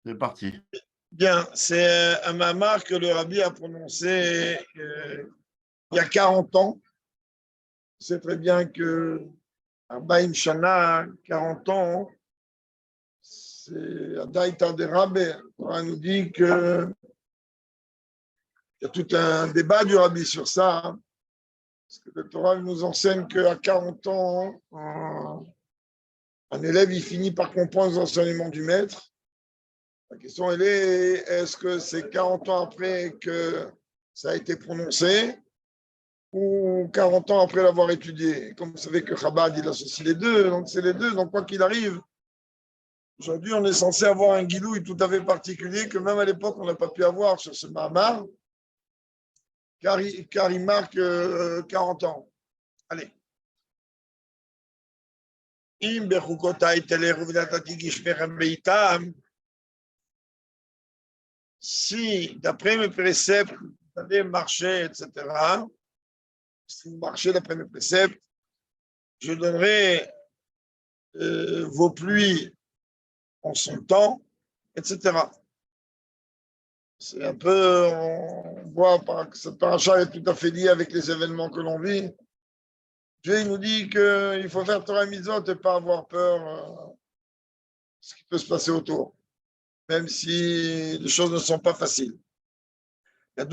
C'est parti. Bien, c'est un mamar que le rabbi a prononcé il y a 40 ans. C'est très bien que Arbaïm Shana, 40 ans, c'est Adaïta de Rabbi. On nous dit qu'il y a tout un débat du rabbi sur ça. Parce que le Torah nous enseigne qu'à 40 ans, un élève il finit par comprendre les enseignements du maître. La question, elle est, est-ce que c'est 40 ans après que ça a été prononcé ou 40 ans après l'avoir étudié? Comme vous savez que Chabad, il associe les deux, donc c'est les deux. Donc, quoi qu'il arrive, aujourd'hui, on est censé avoir un guilouille tout à fait particulier que même à l'époque, on n'a pas pu avoir sur ce Mahamar, car il marque 40 ans. Allez. Si, d'après mes préceptes, vous allez marcher, etc., si vous marchez d'après mes préceptes, je donnerai vos pluies en son temps, etc. C'est un peu, on voit que cette paracha est tout à fait liée avec les événements que l'on vit. Dieu nous dit qu'il faut faire Torah Mitzvot et pas avoir peur de ce qui peut se passer autour, même si les choses ne sont pas faciles. Il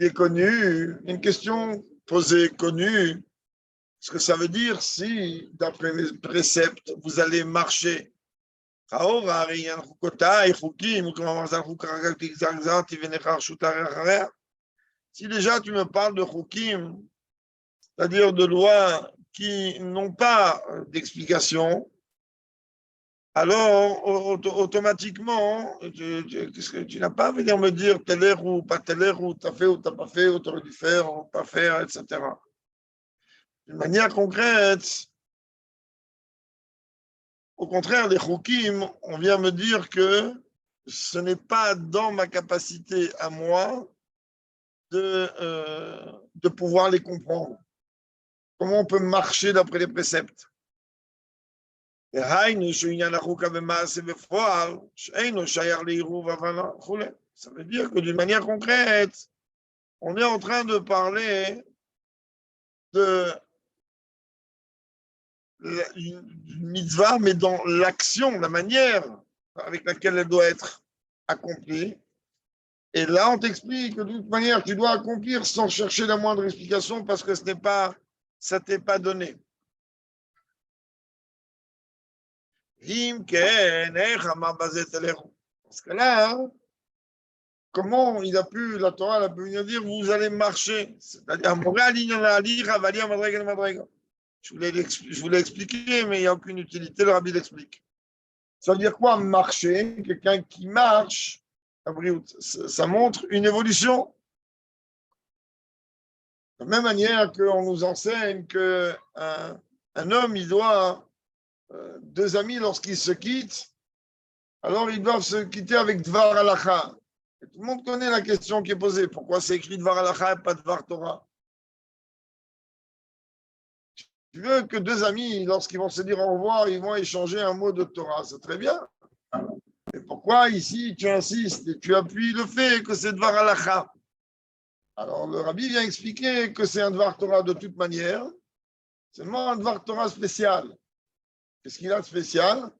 est connu, une question posée, connue, ce que ça veut dire si, d'après les préceptes, vous allez marcher. Si déjà tu me parles de chukim, c'est-à-dire de lois qui n'ont pas d'explication, alors automatiquement, tu n'as pas à venir me dire telle heure ou pas telle heure, ou t'as fait ou t'as pas fait, ou t'aurais dû faire ou pas faire, etc. D'une manière concrète, au contraire, les chukim, on vient me dire que ce n'est pas dans ma capacité à moi de pouvoir les comprendre. Comment on peut marcher d'après les préceptes? Ça veut dire que d'une manière concrète, on est en train de parler de une mitzvah, mais dans l'action, la manière avec laquelle elle doit être accomplie. Et là, on t'explique que de toute manière, tu dois accomplir sans chercher la moindre explication parce que ça ne t'est pas donné. Parce que là, comment la Torah a pu venir dire vous allez marcher? C'est-à-dire, je voulais expliquer, mais il n'y a aucune utilité, le rabbi l'explique. Ça veut dire quoi marcher? Quelqu'un qui marche, ça montre une évolution. De la même manière qu'on nous enseigne qu'un homme, il doit, deux amis, lorsqu'ils se quittent, alors ils doivent se quitter avec Dvar Halacha. Et tout le monde connaît la question qui est posée. Pourquoi c'est écrit Dvar Halacha et pas Dvar Torah? Tu veux que deux amis, lorsqu'ils vont se dire au revoir, ils vont échanger un mot de Torah. C'est très bien. Mais pourquoi ici tu insistes et tu appuies le fait que c'est Dvar Halacha? Alors le rabbi vient expliquer que c'est un Dvar Torah de toute manière, seulement un Dvar Torah spécial. Qu'est-ce qu'il a de spécial?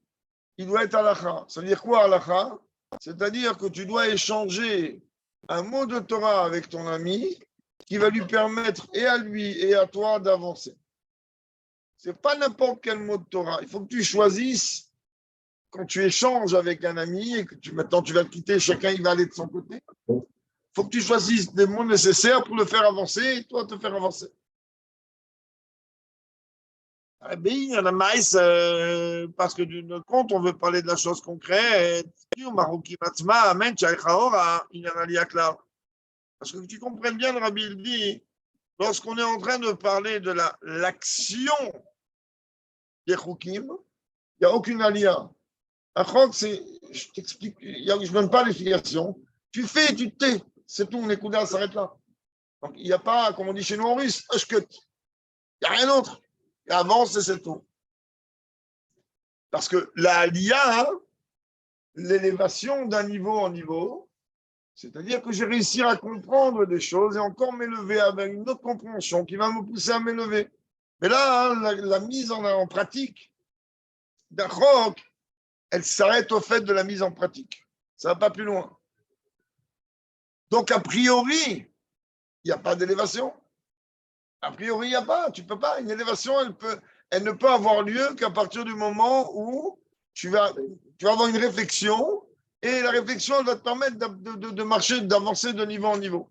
Il doit être Halacha. Ça veut dire quoi Halacha? C'est-à-dire que tu dois échanger un mot de Torah avec ton ami qui va lui permettre et à lui et à toi d'avancer. Ce n'est pas n'importe quel mot de Torah. Il faut que tu choisisses quand tu échanges avec un ami et que maintenant tu vas le quitter, chacun il va aller de son côté. Il faut que tu choisisses des mots nécessaires pour le faire avancer et toi te faire avancer. Eh bien, il y en a maïs, parce que d'une compte, on veut parler de la chose concrète. Parce que tu comprennes bien, le rabbi dit, lorsqu'on est en train de parler de l'action des chukim, il n'y a aucune alia. Un chok, je t'explique, je ne donne pas l'explication. Tu fais, tu tais, c'est tout, on est coudé, s'arrête là. Donc, il n'y a pas, comme on dit chez nous en russe, il n'y a rien d'autre. Il avance et c'est tout. Parce que la Aliyah, l'élévation d'un niveau en niveau, c'est-à-dire que j'ai réussi à comprendre des choses et encore m'élever avec une autre compréhension qui va me pousser à m'élever. Mais là, la mise en pratique d'un chok, elle s'arrête au fait de la mise en pratique. Ça ne va pas plus loin. Donc, a priori, il n'y a pas d'élévation. A priori, il n'y a pas. Tu ne peux pas. Une élévation, elle ne peut avoir lieu qu'à partir du moment où tu vas avoir une réflexion et la réflexion elle va te permettre de marcher, d'avancer de niveau en niveau.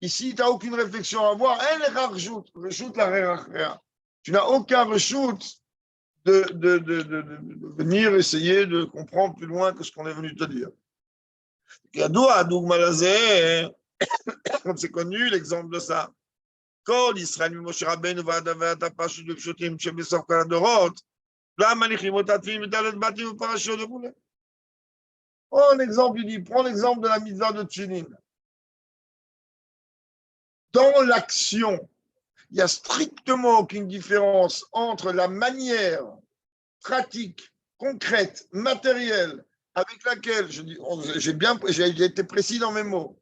Ici, tu n'as aucune réflexion à avoir. Elle rajoute la réa. Tu n'as aucun reshoot de venir essayer de comprendre plus loin que ce qu'on est venu te dire. C'est connu l'exemple de ça. כל ישראל ממשה רבנו ועד הפרשות בפשוטים שבסוף כל הדורות, והמניחים אותה תפילין מדלת בתים ופרשות וכו'. Un exemple, il dit, prends l'exemple de la mitzvah de Tchilin. Dans l'action, il n'y a strictement aucune différence entre la manière pratique, concrète, matérielle, avec laquelle, j'ai été précis dans mes mots,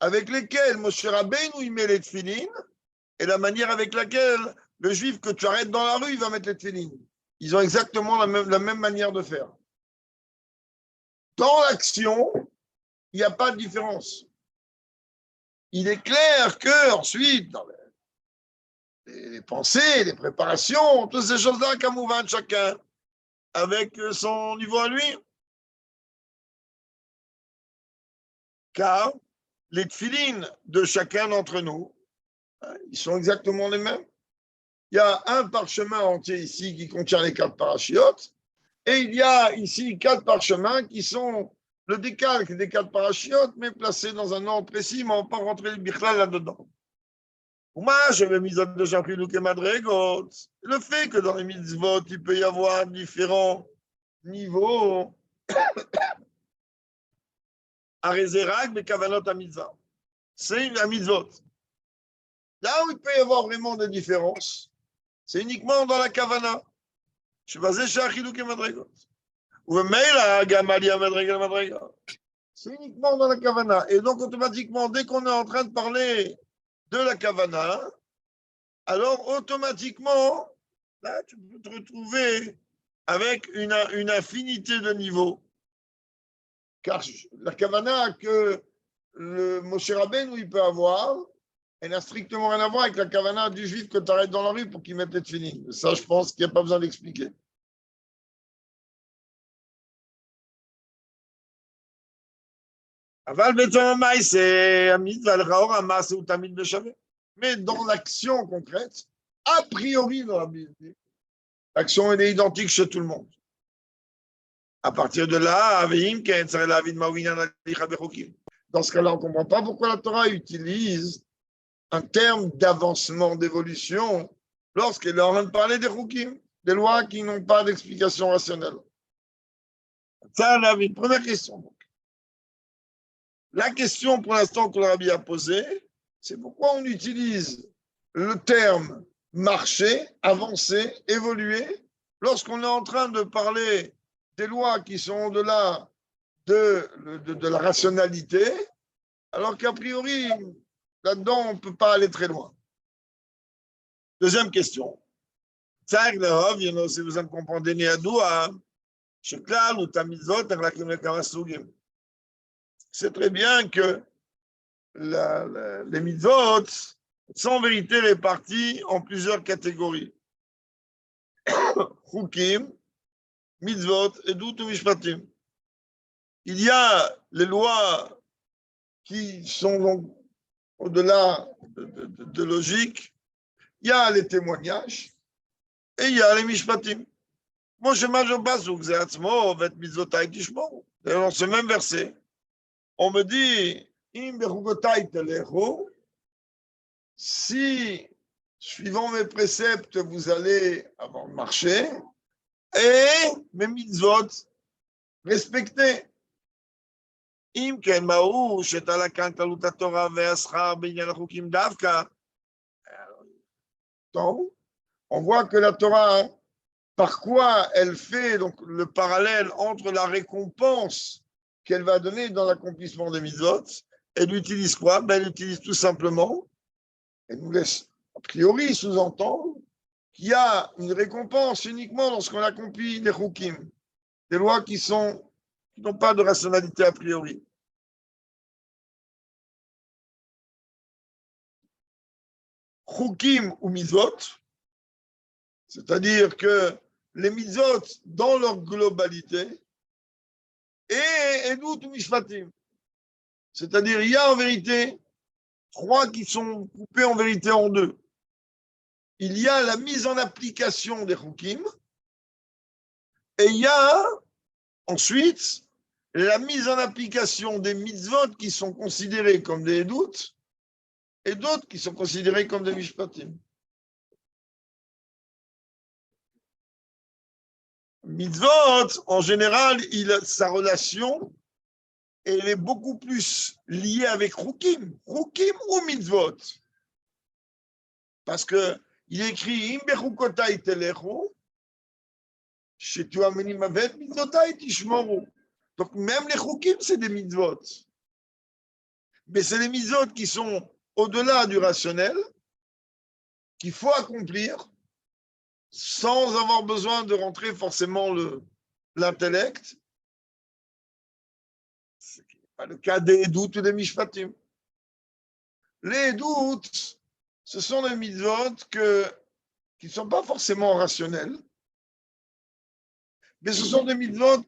avec lesquels Moshe Rabbeinu il met les tefilines, et la manière avec laquelle le juif que tu arrêtes dans la rue, il va mettre les tefilines. Ils ont exactement la même manière de faire. Dans l'action, il n'y a pas de différence. Il est clair que ensuite, dans les pensées, les préparations, toutes ces choses-là, Kamouvan, chacun, avec son niveau à lui. Car les tefilines de chacun d'entre nous, ils sont exactement les mêmes. Il y a un parchemin entier ici qui contient les 4 parachiotes, et il y a ici 4 parchemins qui sont le décalque des 4 parachiotes, mais placés dans un ordre précis, mais on ne va pas rentrer le bichlal là-dedans. Moi, je vais mis de Jean-Philippe et Madrégot. Le fait que dans les mitzvot, il peut y avoir différents niveaux à Rézérak, mais kavanot à mitzvah. C'est un mitzvot. Là où il peut y avoir vraiment des différences, c'est uniquement dans la kavana. Je suis basé chez Achilou et Madrégot. Ou Meila, Gamalia, Madrégot. C'est uniquement dans la kavana. Et donc, automatiquement, dès qu'on est en train de parler de la kavana, alors automatiquement, là, tu peux te retrouver avec une infinité de niveaux. Car la kavana que le Moshe Rabbeinu il peut avoir, elle n'a strictement rien à voir avec la kavana du juif que tu arrêtes dans la rue pour qu'il mette les tefilines. Ça, je pense qu'il n'y a pas besoin d'expliquer. Mais dans l'action concrète, a priori dans la Bible, l'action est identique chez tout le monde. À partir de là, dans ce cas-là, on ne comprend pas pourquoi la Torah utilise un terme d'avancement, d'évolution, lorsqu'elle est en train de parler des Rukim, des lois qui n'ont pas d'explication rationnelle. Ça, la première question. Donc. La question pour l'instant que le Rabbi a posée, c'est pourquoi on utilise le terme marcher, avancer, évoluer, lorsqu'on est en train de parler des lois qui sont au-delà de la rationalité, alors qu'a priori, là-dedans, on ne peut pas aller très loin. Deuxième question. Si vous en comprenez, c'est très bien que les mitzvot sont en vérité répartis en plusieurs catégories. Chukim, mitzvot, edut ou mishpatim. Il y a les lois qui sont donc au-delà de logique, il y a les témoignages et il y a les mishpatim. Moi, je ne pas où vous êtes mitzvotai tishmo. Dans ce même verset, on me dit si, suivant mes préceptes, vous allez avoir marché, et mes mitzvot, respectez. Donc, on voit que la Torah par quoi elle fait donc le parallèle entre la récompense qu'elle va donner dans l'accomplissement des mitzvot. Elle utilise quoi? Ben, elle utilise tout simplement, elle nous laisse a priori sous-entendre qu'il y a une récompense uniquement lorsqu'on accomplit des chukim, des lois qui n'ont pas de rationalité a priori. Chukim ou mitzvot, c'est-à-dire que les mitzvot dans leur globalité, et Edut ou Mishpatim. C'est-à-dire, il y a en vérité trois qui sont coupés en vérité en deux. Il y a la mise en application des Chukim, et il y a ensuite la mise en application des mitzvot qui sont considérés comme des Edut, et d'autres qui sont considérés comme des Mishpatim. Mitzvot, en général, sa relation, elle est beaucoup plus liée avec Chukim ou Mitzvot. Parce qu'il écrit Im bechukotai telechu, shetu amenim avet mitzvotai tishmoru. Donc même les Chukim, c'est des Mitzvot. Mais c'est des Mitzvot qui sont au-delà du rationnel, qu'il faut accomplir sans avoir besoin de rentrer forcément l'intellect. Ce n'est pas le cas des Edut ou des Mishpatim. Les Edut, ce sont des mitzvot qui ne sont pas forcément rationnels, mais ce sont des mitzvot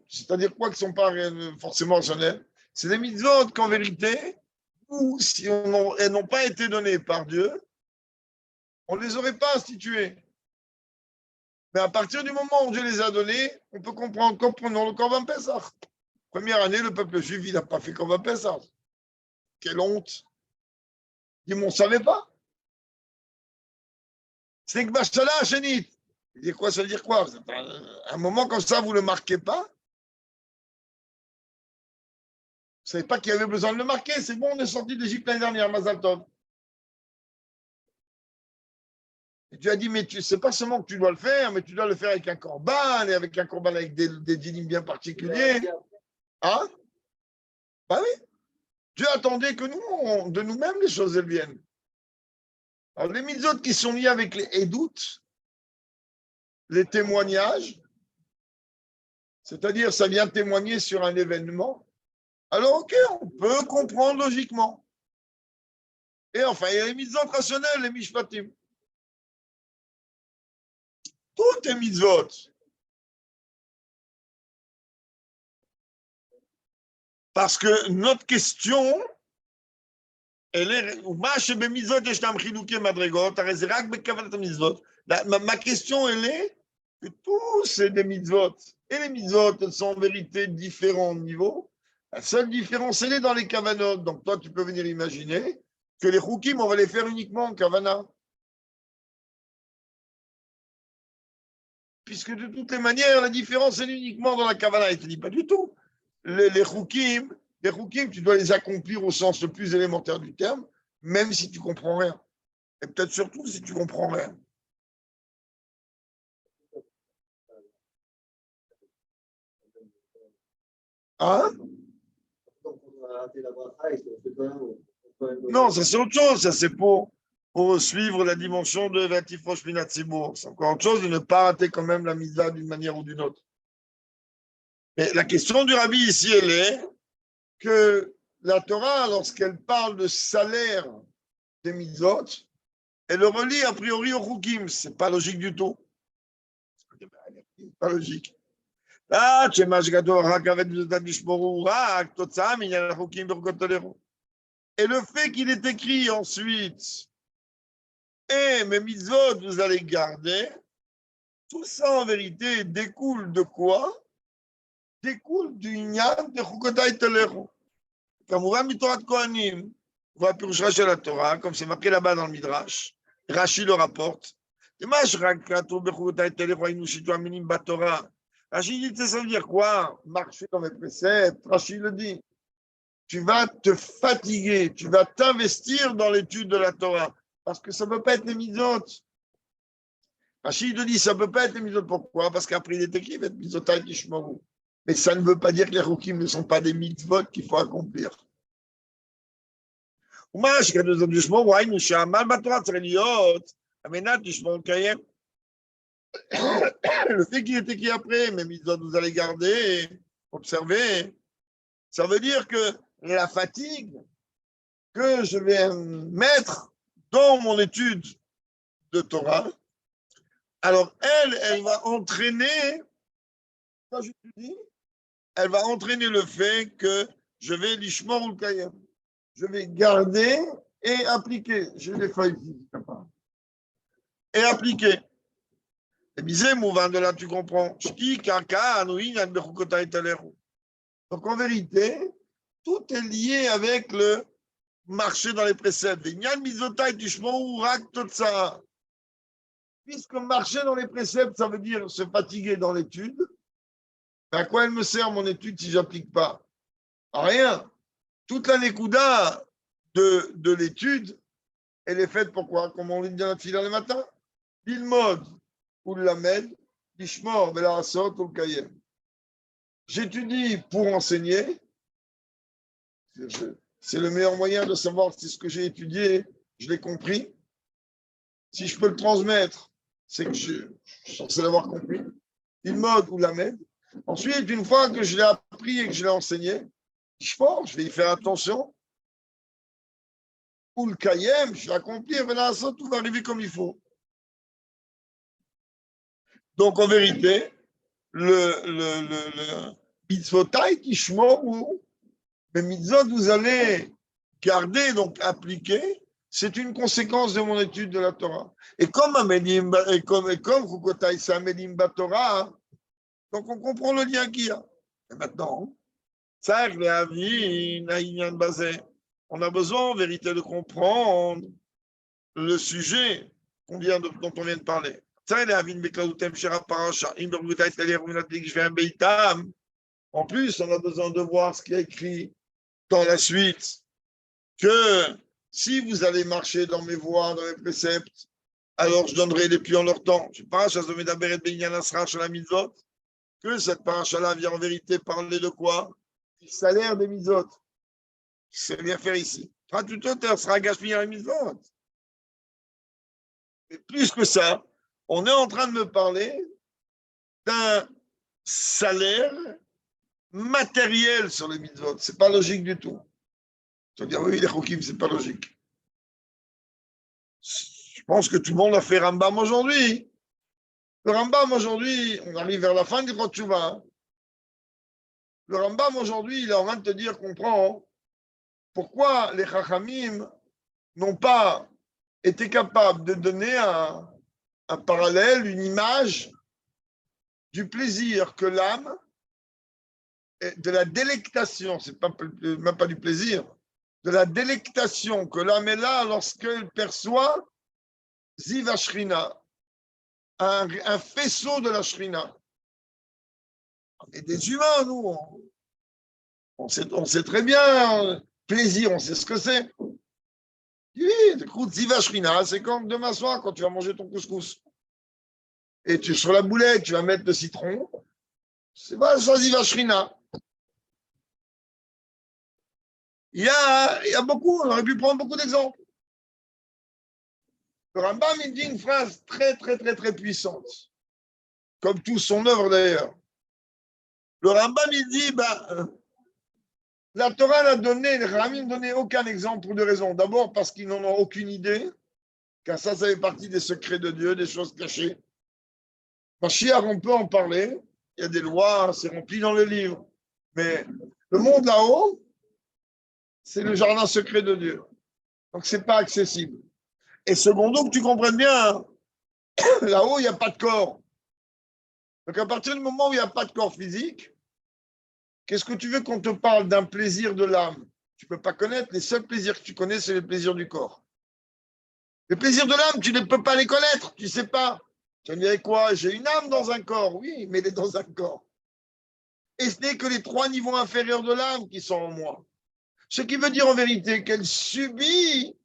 c'est-à-dire quoi, qui ne sont pas forcément rationnels, c'est des mitzvot qu'en vérité, ou si elles n'ont pas été données par Dieu, on ne les aurait pas instituées. Mais à partir du moment où Dieu les a donnés, on peut comprendre, comprenons le Korban Pessah. Première année, le peuple juif, il n'a pas fait Korban Pessah. Quelle honte! Ils ne savaient pas. C'est que Bachala Chénit. Il dit quoi, ça veut dire quoi? Un moment comme ça, vous ne le marquez pas? Vous ne savez pas qu'il y avait besoin de le marquer. C'est bon, on est sorti d'Égypte l'année dernière, Mazal Tov. Et tu as dit, mais c'est pas seulement que tu dois le faire, mais tu dois le faire avec un korban, et avec un korban avec des dynimes bien particuliers. Hein? Bah oui. Dieu attendait que nous, de nous-mêmes, les choses elles viennent. Alors, les mitzvot qui sont liés avec les édoutes, les témoignages, c'est-à-dire ça vient témoigner sur un événement, alors ok, on peut comprendre logiquement. Et enfin, il y a les mitzvot rationnelles, les mishpatim. Tout est mitzvot. Parce que notre question, elle est, ma question, elle est que tous c'est des mitzvot. Et les mitzvot, elles sont en vérité différents niveaux. La seule différence, elle est dans les kavanot. Donc toi, tu peux venir imaginer que les chukim, on va les faire uniquement en kavana. Puisque de toutes les manières, la différence, elle est uniquement dans la kavana. Il ne te dit pas du tout. Les chukim, tu dois les accomplir au sens le plus élémentaire du terme, même si tu ne comprends rien. Et peut-être surtout si tu ne comprends rien. Hein? Non, ça c'est autre chose. Ça c'est pour suivre la dimension de Vatif Rosh Minat Tzibour. C'est encore autre chose de ne pas rater quand même la mitzvah d'une manière ou d'une autre. Mais la question du rabbi ici, elle est que la Torah, lorsqu'elle parle de salaire des mitzvot, elle le relie a priori au chukim. C'est pas logique du tout. Pas logique. Et le fait qu'il est écrit ensuite, et mes mitzvot, vous allez garder, tout ça en vérité découle de quoi? Découle du Inyan de Chukotai Telechu. Kamouva Mitorat Kohanim, voit Pirush Rashi la Torah, comme c'est marqué là-bas dans le Midrash, Rashi le rapporte. Rashi dit, ça veut dire quoi? Marcher dans mes préceptes. Rashi le dit. Tu vas te fatiguer, tu vas t'investir dans l'étude de la Torah. Parce que ça ne peut pas être les mitzvot. Rachid te dit, ça ne peut pas être les mitzvot. Pourquoi? Parce qu'après, il est écrit, mitzvotai tishmoru. Mais ça ne veut pas dire que les rukim ne sont pas des mitzvot qu'il faut accomplir. Le fait qu'il est écrit après, mais mitzvot, vous allez garder, observer, ça veut dire que la fatigue que je vais mettre dans mon étude de Torah, alors elle va entraîner, quand j'étudie, elle va entraîner le fait que je vais l'ishmor ou le kayem. Je vais garder et appliquer. J'ai les feuilles ici. Et appliquer. Et disait, mouvant de là, tu comprends. Donc en vérité, tout est lié avec le marcher dans les préceptes. Puisque marcher dans les préceptes, ça veut dire se fatiguer dans l'étude, à quoi elle me sert mon étude si je n'applique pas? À rien. Toute la nekuda de l'étude, elle est faite pour quoi? Comme on dit dans la fila le matin. Bilmod ou l'amed, l'ishmor, belarasot ou le kayem. J'étudie pour enseigner. C'est le meilleur moyen de savoir si ce que j'ai étudié, je l'ai compris. Si je peux le transmettre, c'est que je suis censé l'avoir compris. Bilmod ou l'amed. Ensuite, une fois que je l'ai appris et que je l'ai enseigné, je vais y faire attention. Ou le kayem, je vais accomplir, mais là, ça, tout va arriver comme il faut. Donc, en vérité, le mitzvotai tishmoru, le mitzvot, vous allez garder, donc appliquer, c'est une conséquence de mon étude de la Torah. Et comme Chukotai, c'est Amelim Torah, donc on comprend le lien qu'il y a. Et maintenant, on a besoin en vérité de comprendre le sujet dont on vient de parler. En plus, on a besoin de voir ce qui est écrit dans la suite, que si vous allez marcher dans mes voies, dans mes préceptes, alors je donnerai les pluies en leur temps. Je ne sais pas, que cette paracha-là vient en vérité parler de quoi? Du salaire des mitzvot. C'est bien faire ici. Tout sera gaspillé les mitzvot. Mais plus que ça, on est en train de me parler d'un salaire matériel sur les mitzvot. C'est pas logique du tout. Tu vas dire, oui, les chokim, c'est pas logique. Je pense que tout le monde a fait Rambam aujourd'hui. Le Rambam aujourd'hui, on arrive vers la fin du Rosh Teshuvah. Le Rambam aujourd'hui, il est en train de te dire, comprends, pourquoi les Chachamim n'ont pas été capables de donner un parallèle, une image du plaisir que l'âme, de la délectation, c'est pas, même pas du plaisir, de la délectation que l'âme est là lorsqu'elle perçoit Ziva Shrina, un faisceau de la Shrina. On est des humains, nous. On sait très bien, plaisir, on sait ce que c'est. Oui, écoute, Ziva Shrina, c'est comme demain soir quand tu vas manger ton couscous. Et sur la boulette, tu vas mettre le citron. C'est pas ça, Ziva Shrina. Il y a beaucoup, on aurait pu prendre beaucoup d'exemples. Le Rambam, il dit une phrase très, très, très, très puissante, comme toute son œuvre d'ailleurs. Le Rambam, il dit, la Torah n'a donné, les Ramim n'ont donné aucun exemple pour deux raisons. D'abord, parce qu'ils n'en ont aucune idée, car ça fait partie des secrets de Dieu, des choses cachées. Mashiach, on peut en parler, il y a des lois, c'est rempli dans les livres. Mais le monde là-haut, c'est le jardin secret de Dieu. Donc, ce n'est pas accessible. Et secondo, que tu comprennes bien, là-haut, il n'y a pas de corps. Donc, à partir du moment où il n'y a pas de corps physique, qu'est-ce que tu veux qu'on te parle d'un plaisir de l'âme? Tu ne peux pas connaître. Les seuls plaisirs que tu connais, c'est les plaisirs du corps. Les plaisirs de l'âme, tu ne peux pas les connaître. Tu ne sais pas. Tu vas me dire quoi? J'ai une âme dans un corps. Oui, mais elle est dans un corps. Et ce n'est que les 3 niveaux inférieurs de l'âme qui sont en moi. Ce qui veut dire en vérité qu'elle subit,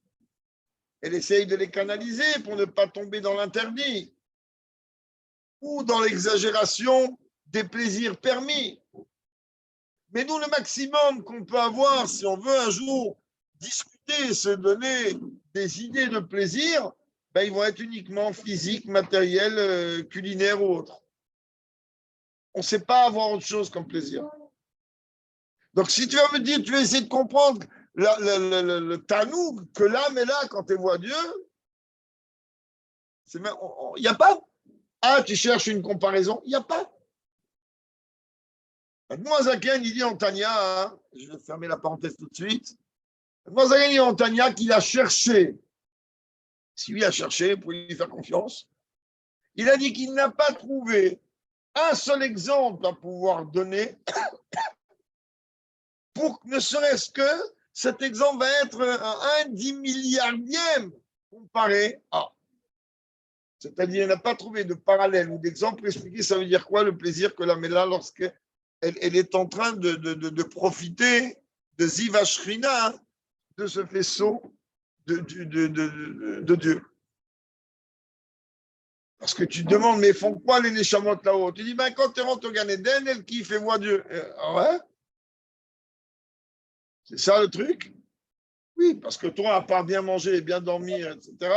elle essaye de les canaliser pour ne pas tomber dans l'interdit. ou dans l'exagération des plaisirs permis. Mais nous, le maximum qu'on peut avoir, si on veut un jour discuter, se donner des idées de plaisir, ben, ils vont être uniquement physiques, matériels, culinaires ou autres. On ne sait pas avoir autre chose comme plaisir. Donc, si tu vas me dire, tu vas essayer de comprendre le tanoug, que l'âme est là quand elle voit Dieu, il n'y a pas. Ah, tu cherches une comparaison, il n'y a pas. Admoazaken, il dit en Tania, hein, je vais fermer la parenthèse tout de suite. Admoazaken, il dit en Tania qu'il a cherché. Si lui a cherché, vous pouvez lui faire confiance. Il a dit qu'il n'a pas trouvé un seul exemple à pouvoir donner pour ne serait-ce que cet exemple va être un 10 milliardième comparé à. C'est-à-dire, il n'a pas trouvé de parallèle ou d'exemple pour expliquer ça veut dire quoi le plaisir que l'âme est là lorsqu'elle est en train de profiter de Ziva Shrina, de ce faisceau de Dieu. Parce que tu te demandes, mais font quoi les Neshamot là-haut? Tu dis, ben, quand tu rentres au Gan Eden, elle kiffe et voit Dieu. Ouais. C'est ça le truc? Oui, parce que toi, à part bien manger, bien dormir, etc.,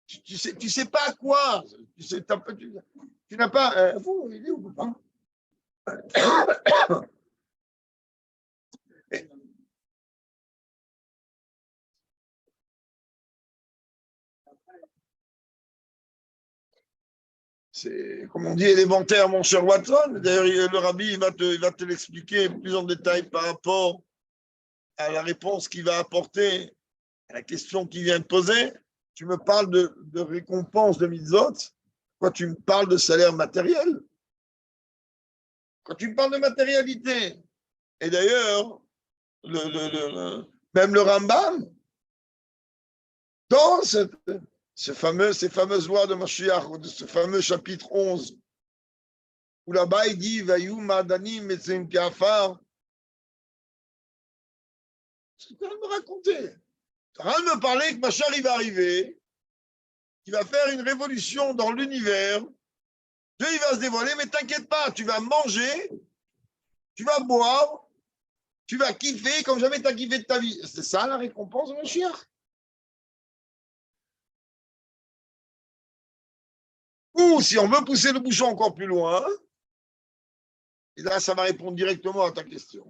tu sais pas quoi. Tu n'as pas. Vous, il est où, pas? C'est, comme on dit, élémentaire, mon cher Watson. D'ailleurs, le rabbi il va te l'expliquer plus en détail par rapport à la réponse qu'il va apporter à la question qu'il vient de poser. Tu me parles de récompense de mitzvot. Quand tu me parles de salaire matériel. Quand tu me parles de matérialité. Et d'ailleurs, même le Rambam, dans ces fameuses lois de Mashiach, de ce fameux chapitre 11, où là-bas il dit Vayou Madanim Etzim Kafar. Ce que tu viens de me raconter. Tu as rien de me parler que Machar il va arriver, qu'il va faire une révolution dans l'univers. Dieu il va se dévoiler, mais t'inquiète pas, tu vas manger, tu vas boire, tu vas kiffer comme jamais tu as kiffé de ta vie. C'est ça la récompense de Mashiach. Ou si on veut pousser le bouchon encore plus loin, et là ça va répondre directement à ta question.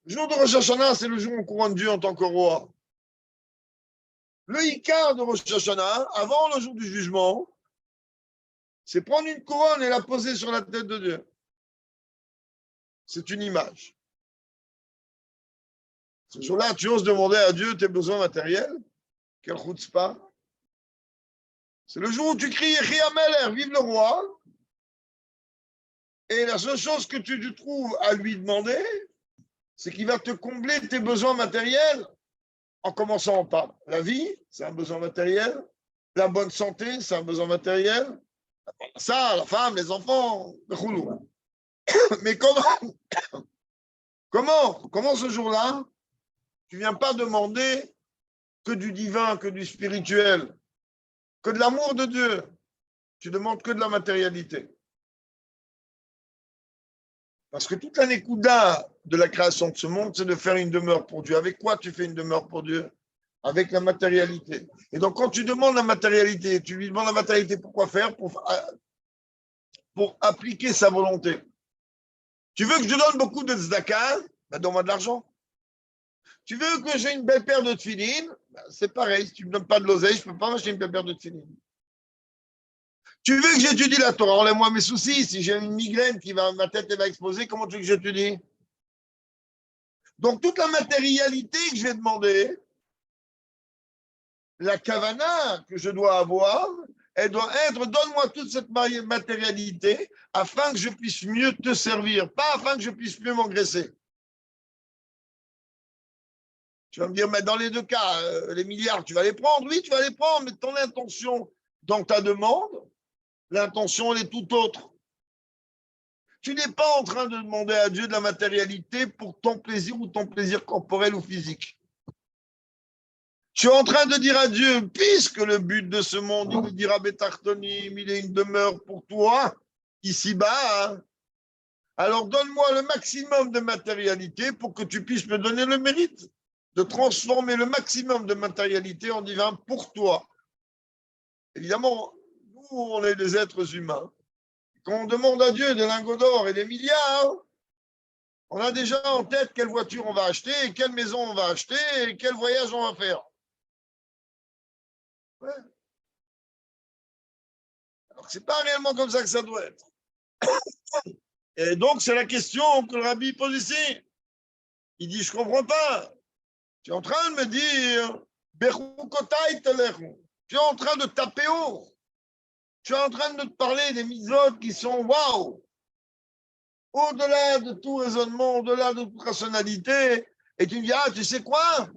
Le jour de Rosh Hashanah, c'est le jour où on couronne Dieu en tant que roi. Le Icar de Rosh Hashanah, avant le jour du jugement, c'est prendre une couronne et la poser sur la tête de Dieu. C'est une image. Ce jour-là, tu oses demander à Dieu tes besoins matériels. Quel chutzpah. C'est le jour où tu cries Yehi Ameler, vive le roi. Et la seule chose que tu trouves à lui demander, c'est qu'il va te combler tes besoins matériels en commençant par la vie, c'est un besoin matériel. La bonne santé, c'est un besoin matériel. Ça, la femme, les enfants, le khoulou. Mais comment ce jour-là, tu ne viens pas demander que du divin, que du spirituel, que de l'amour de Dieu. Tu demandes que de la matérialité. Parce que toute la nékouda de la création de ce monde, c'est de faire une demeure pour Dieu. Avec quoi tu fais une demeure pour Dieu? Avec la matérialité. Et donc, quand tu demandes la matérialité, tu lui demandes la matérialité pour quoi faire? Pour appliquer sa volonté. Tu veux que je donne beaucoup de tzedaka? Ben, donne-moi de l'argent. Tu veux que j'ai une belle paire de tefilines? Ben, c'est pareil. Si tu ne me donnes pas de l'oseille, je ne peux pas m'acheter une belle paire de tefilines. Tu veux que j'étudie la Torah? Enlève-moi mes soucis. Si j'ai une migraine ma tête va exploser, comment tu veux que j'étudie? Donc, toute la matérialité que je vais demander, la kavana que je dois avoir, elle doit être, donne-moi toute cette matérialité afin que je puisse mieux te servir, pas afin que je puisse mieux m'engraisser. Tu vas me dire, mais dans les deux cas, les milliards, tu vas les prendre? Oui, tu vas les prendre, mais ton intention dans ta demande, l'intention, elle est tout autre. Tu n'es pas en train de demander à Dieu de la matérialité pour ton plaisir ou ton plaisir corporel ou physique. Tu es en train de dire à Dieu, puisque le but de ce monde, il nous dira Betartonim, il est une demeure pour toi, ici-bas, hein. Alors donne-moi le maximum de matérialité pour que tu puisses me donner le mérite de transformer le maximum de matérialité en divin pour toi. Évidemment, nous, on est des êtres humains. Quand on demande à Dieu des lingots d'or et des milliards, on a déjà en tête quelle voiture on va acheter, quelle maison on va acheter, et quel voyage on va faire. Ouais. Alors, c'est pas réellement comme ça que ça doit être. Et donc, c'est la question que le rabbi pose ici. Il dit, je ne comprends pas. Tu es en train de me dire, tu es en train de taper haut. Tu es en train de te parler des mitzvot qui sont waouh, au-delà de tout raisonnement, au-delà de toute rationalité. Et tu me dis, ah, tu sais quoi?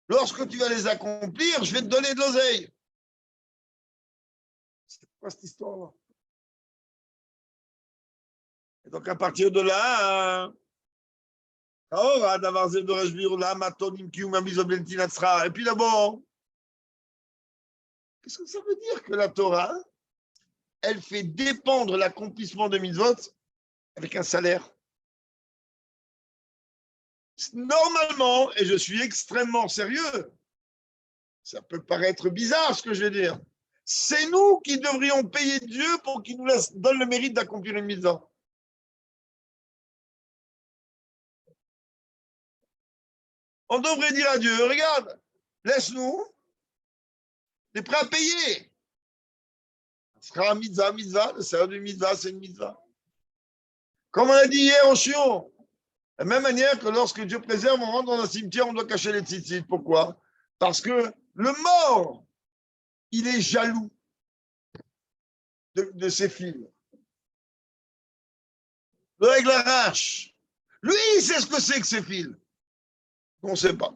Lorsque tu vas les accomplir, je vais te donner de l'oseille. C'est quoi cette histoire-là? Et donc, à partir de là, et puis d'abord, qu'est-ce que ça veut dire que la Torah, elle fait dépendre l'accomplissement de mitzvot avec un salaire? Normalement, et je suis extrêmement sérieux, ça peut paraître bizarre ce que je vais dire, c'est nous qui devrions payer Dieu pour qu'il nous donne le mérite d'accomplir une mitzvah. On devrait dire à Dieu, regarde, laisse-nous, t'es prêt à payer. Ce sera un mitzvah, le salaire du mitzvah, c'est une mitzvah. Comme on a dit hier au Shion, de la même manière que lorsque Dieu préserve, on rentre dans un cimetière, on doit cacher les tzitzit. Pourquoi? Parce que le mort, il est jaloux de ses fils. Le règle arrache. Lui, il sait ce que c'est que ses fils. On ne sait pas.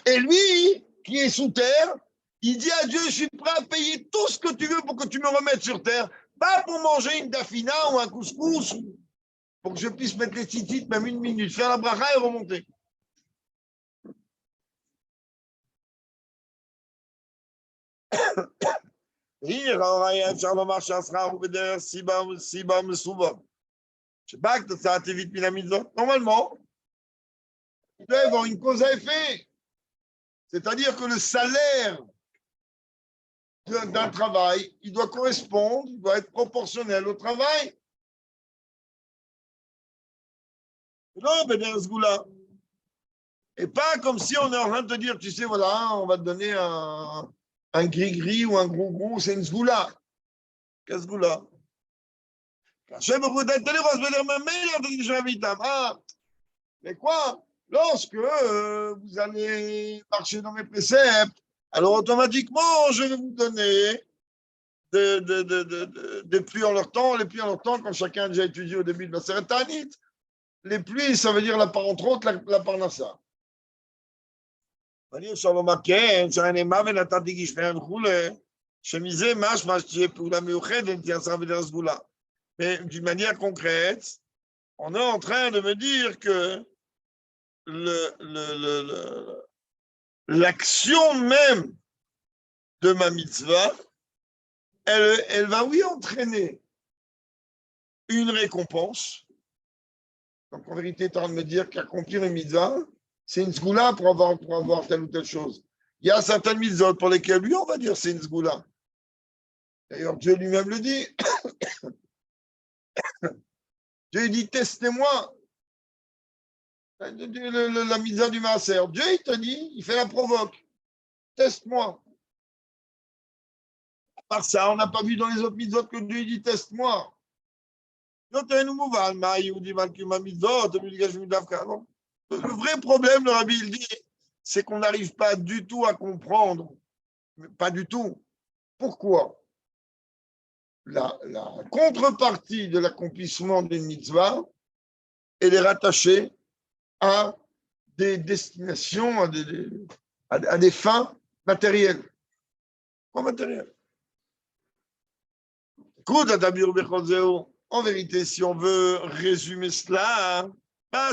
Et lui, qui est sous terre, il dit à Dieu, je suis prêt à payer tout ce que tu veux pour que tu me remettes sur terre, pas pour manger une dafina ou un couscous, pour que je puisse mettre les tzitzit même une minute, faire la bracha et remonter. Il doit y avoir une cause à effet. C'est-à-dire que le salaire d'un travail, il doit correspondre, il doit être proportionnel au travail. Non, ben, ce goût-là. Et pas comme si on est en train de te dire, tu sais, voilà, on va te donner un gris-gris ou un gros-gros, c'est une zgoula. Qu'est-ce que zgoula? Ah, mais quoi? Lorsque vous allez marcher dans mes préceptes, alors automatiquement, je vais vous donner des pluies en leur temps. Les pluies en leur temps, quand chacun a déjà étudié au début de la Seret Ta'anit, les pluies, ça veut dire, entre autres, la parnassa. ואני עכשיו אומר, כן, שאני מה ונתתי גשמיהם וכולי, שמזה משמע שתהיה פעולה מיוחדת, תהיה עשרה בדרך סגולה. Mais d'une manière concrète, on est en train de me dire que l'action même de ma mitzvah, elle va, oui, entraîner une récompense. Donc, en vérité, tu es en train de me dire qu'accomplir une mitzvah, c'est une sgoula pour avoir telle ou telle chose. Il y a certaines mitzvot pour lesquelles, lui, on va dire c'est une sgoula. D'ailleurs, Dieu lui-même le dit. Dieu dit, testez-moi la mitzvah du maaser. Dieu, il te dit, il fait la provoque. Teste-moi. Par ça, on n'a pas vu dans les autres mitzvot que Dieu dit, teste-moi. Le vrai problème, le rabbi, il dit, c'est qu'on n'arrive pas du tout à comprendre. Pas du tout. Pourquoi? La contrepartie de l'accomplissement d'une mitzvah, elle est rattachée à des destinations, à des fins matérielles. Pas matérielles. En vérité, si on veut résumer cela, Alors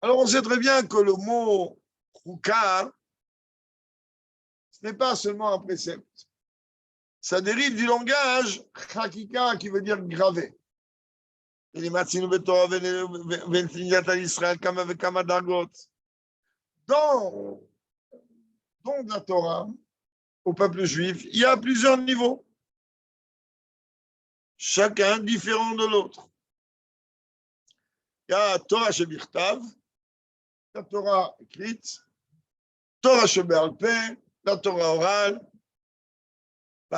on sait très bien que le mot chouka, ce n'est pas seulement un précepte. Ça dérive du langage chakika qui veut dire gravé. Dans la Torah, au peuple juif, il y a plusieurs niveaux, chacun différent de l'autre. Il y a Torah Shebirtav, la Torah écrite, Torah Shebe'al Peh, la Torah orale,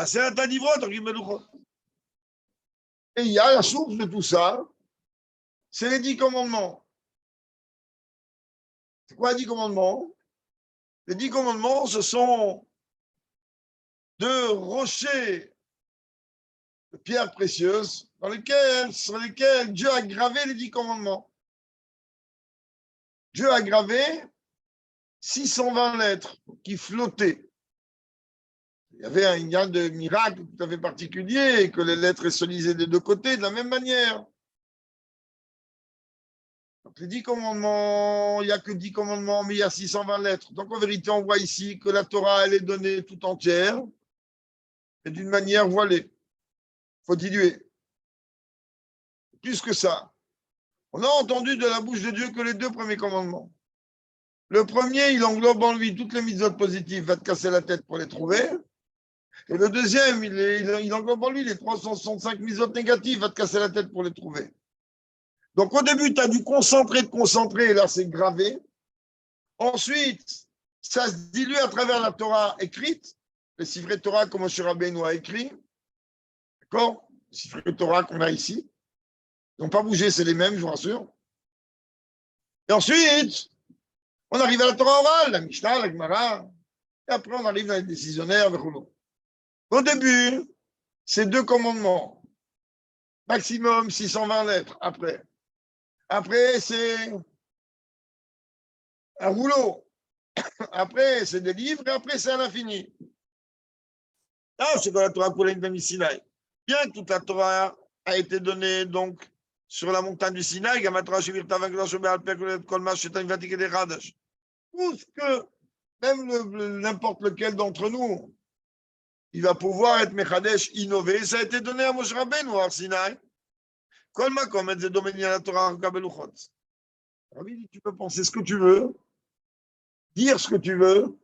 c'est un Tanivrot, et il y a la source de tout ça, c'est les 10 commandements. C'est quoi les 10 commandements? Les 10 commandements, ce sont deux rochers de pierres précieuses sur lesquels Dieu a gravé les 10 commandements. Dieu a gravé 620 lettres qui flottaient. Il y avait un lien de miracle tout à fait particulier, que les lettres se lisaient des deux côtés de la même manière. Donc les 10 commandements, il n'y a que 10 commandements, mais il y a 620 lettres. Donc en vérité, on voit ici que la Torah, elle est donnée tout entière et d'une manière voilée. Il faut diluer. Plus que ça, on a entendu de la bouche de Dieu que les 2 premiers commandements. Le premier, il englobe en lui toutes les mitzvot positives, va te casser la tête pour les trouver. Et le deuxième, il englobe en lui les 365 mitzvot négatives, va te casser la tête pour les trouver. Donc au début, tu as dû concentrer, et là c'est gravé. Ensuite, ça se dilue à travers la Torah écrite, les Sifrei Torah comme Moshe Rabbeinu a écrit. D'accord? Les Sifrei Torah qu'on a ici. Ils n'ont pas bougé, c'est les mêmes, je vous rassure. Et ensuite, on arrive à la Torah orale, la Mishnah, la Gemara. Et après, on arrive dans les décisionnaires, au début, c'est 2 commandements. Maximum 620 lettres. Après, c'est un rouleau. Après, c'est des livres. Et après, c'est à l'infini. Ah, c'est dans la Torah pour l'Indami Sinaï. Bien que toute la Torah a été donnée donc sur la montagne du Sinaï, tout ce que même n'importe lequel d'entre nous, il va pouvoir être Mechadesh, innové, ça a été donné à Moshe Rabbeinu au Sinaï. Kol makom et zedomeni la Torah kabeluchot. Tu peux penser ce que tu veux, dire ce que tu veux,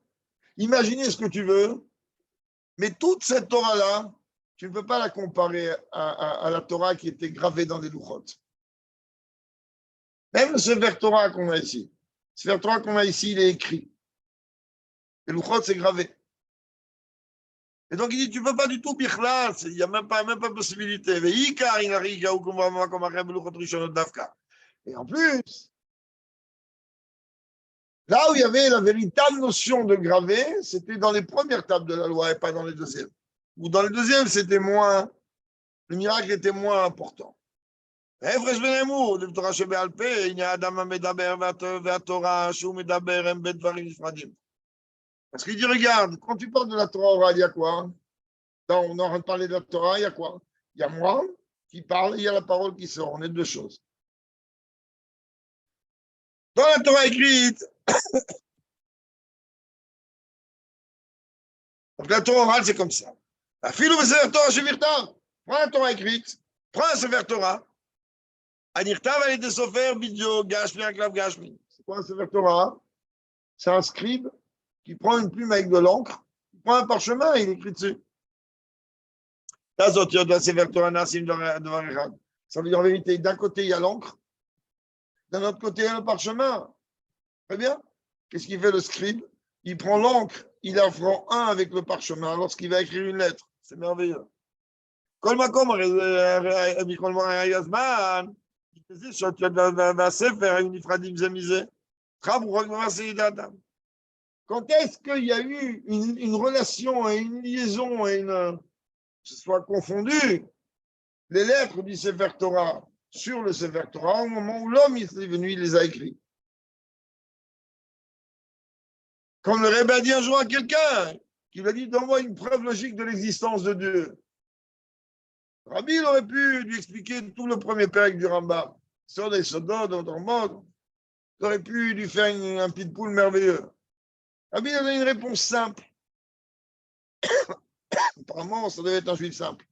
imaginer ce que tu veux, mais toute cette Torah-là, tu ne peux pas la comparer à la Torah qui était gravée dans les Luchot. Même le Sefer Torah qu'on a ici, il est écrit. Les Luchot, c'est gravé. Et donc il dit, tu ne peux pas du tout bichlal, il n'y a même pas possibilité. Et en plus, là où il y avait la véritable notion de gravé, c'était dans les premières tables de la loi et pas dans les deuxièmes. Ou dans les deuxièmes, c'était moins, le miracle était moins important. Parce qu'il dit, regarde, quand tu parles de la Torah orale, il y a quoi? Là, on est en train de parler de la Torah, il y a quoi? Il y a moi qui parle et il y a la parole qui sort. On est 2 choses. Dans la Torah écrite, donc la Torah orale, c'est comme ça. La filou Sefer Torah Shevirtav. Prends la Torah écrite, prends un Sefer Torah. Anirtav a été sofer, bidio, gashmi, aklav, gashmi. C'est quoi un Sefer Torah? C'est un scribe qui prend une plume avec de l'encre, il prend un parchemin et il écrit dessus. Ça veut dire en vérité, d'un côté il y a l'encre, d'un autre côté il y a le parchemin. Très bien. Qu'est-ce qu'il fait le scribe? Il prend l'encre, il en prend un avec le parchemin lorsqu'il va écrire une lettre. C'est merveilleux. Quand est-ce qu'il y a eu une relation et une liaison et ce soit confondu les lettres du Sefer Torah sur le Sefer Torah au moment où l'homme est venu, il les a écrits. Comme le Rebbe a dit un jour à quelqu'un, qui lui a dit donne-moi une preuve logique de l'existence de Dieu. Rabbi, il aurait pu lui expliquer tout le premier père du Rambam. Sur des soldats, dans le mode. Il aurait pu lui faire un pitbull merveilleux. Rabbi a donné une réponse simple. Apparemment, ça devait être un juif simple.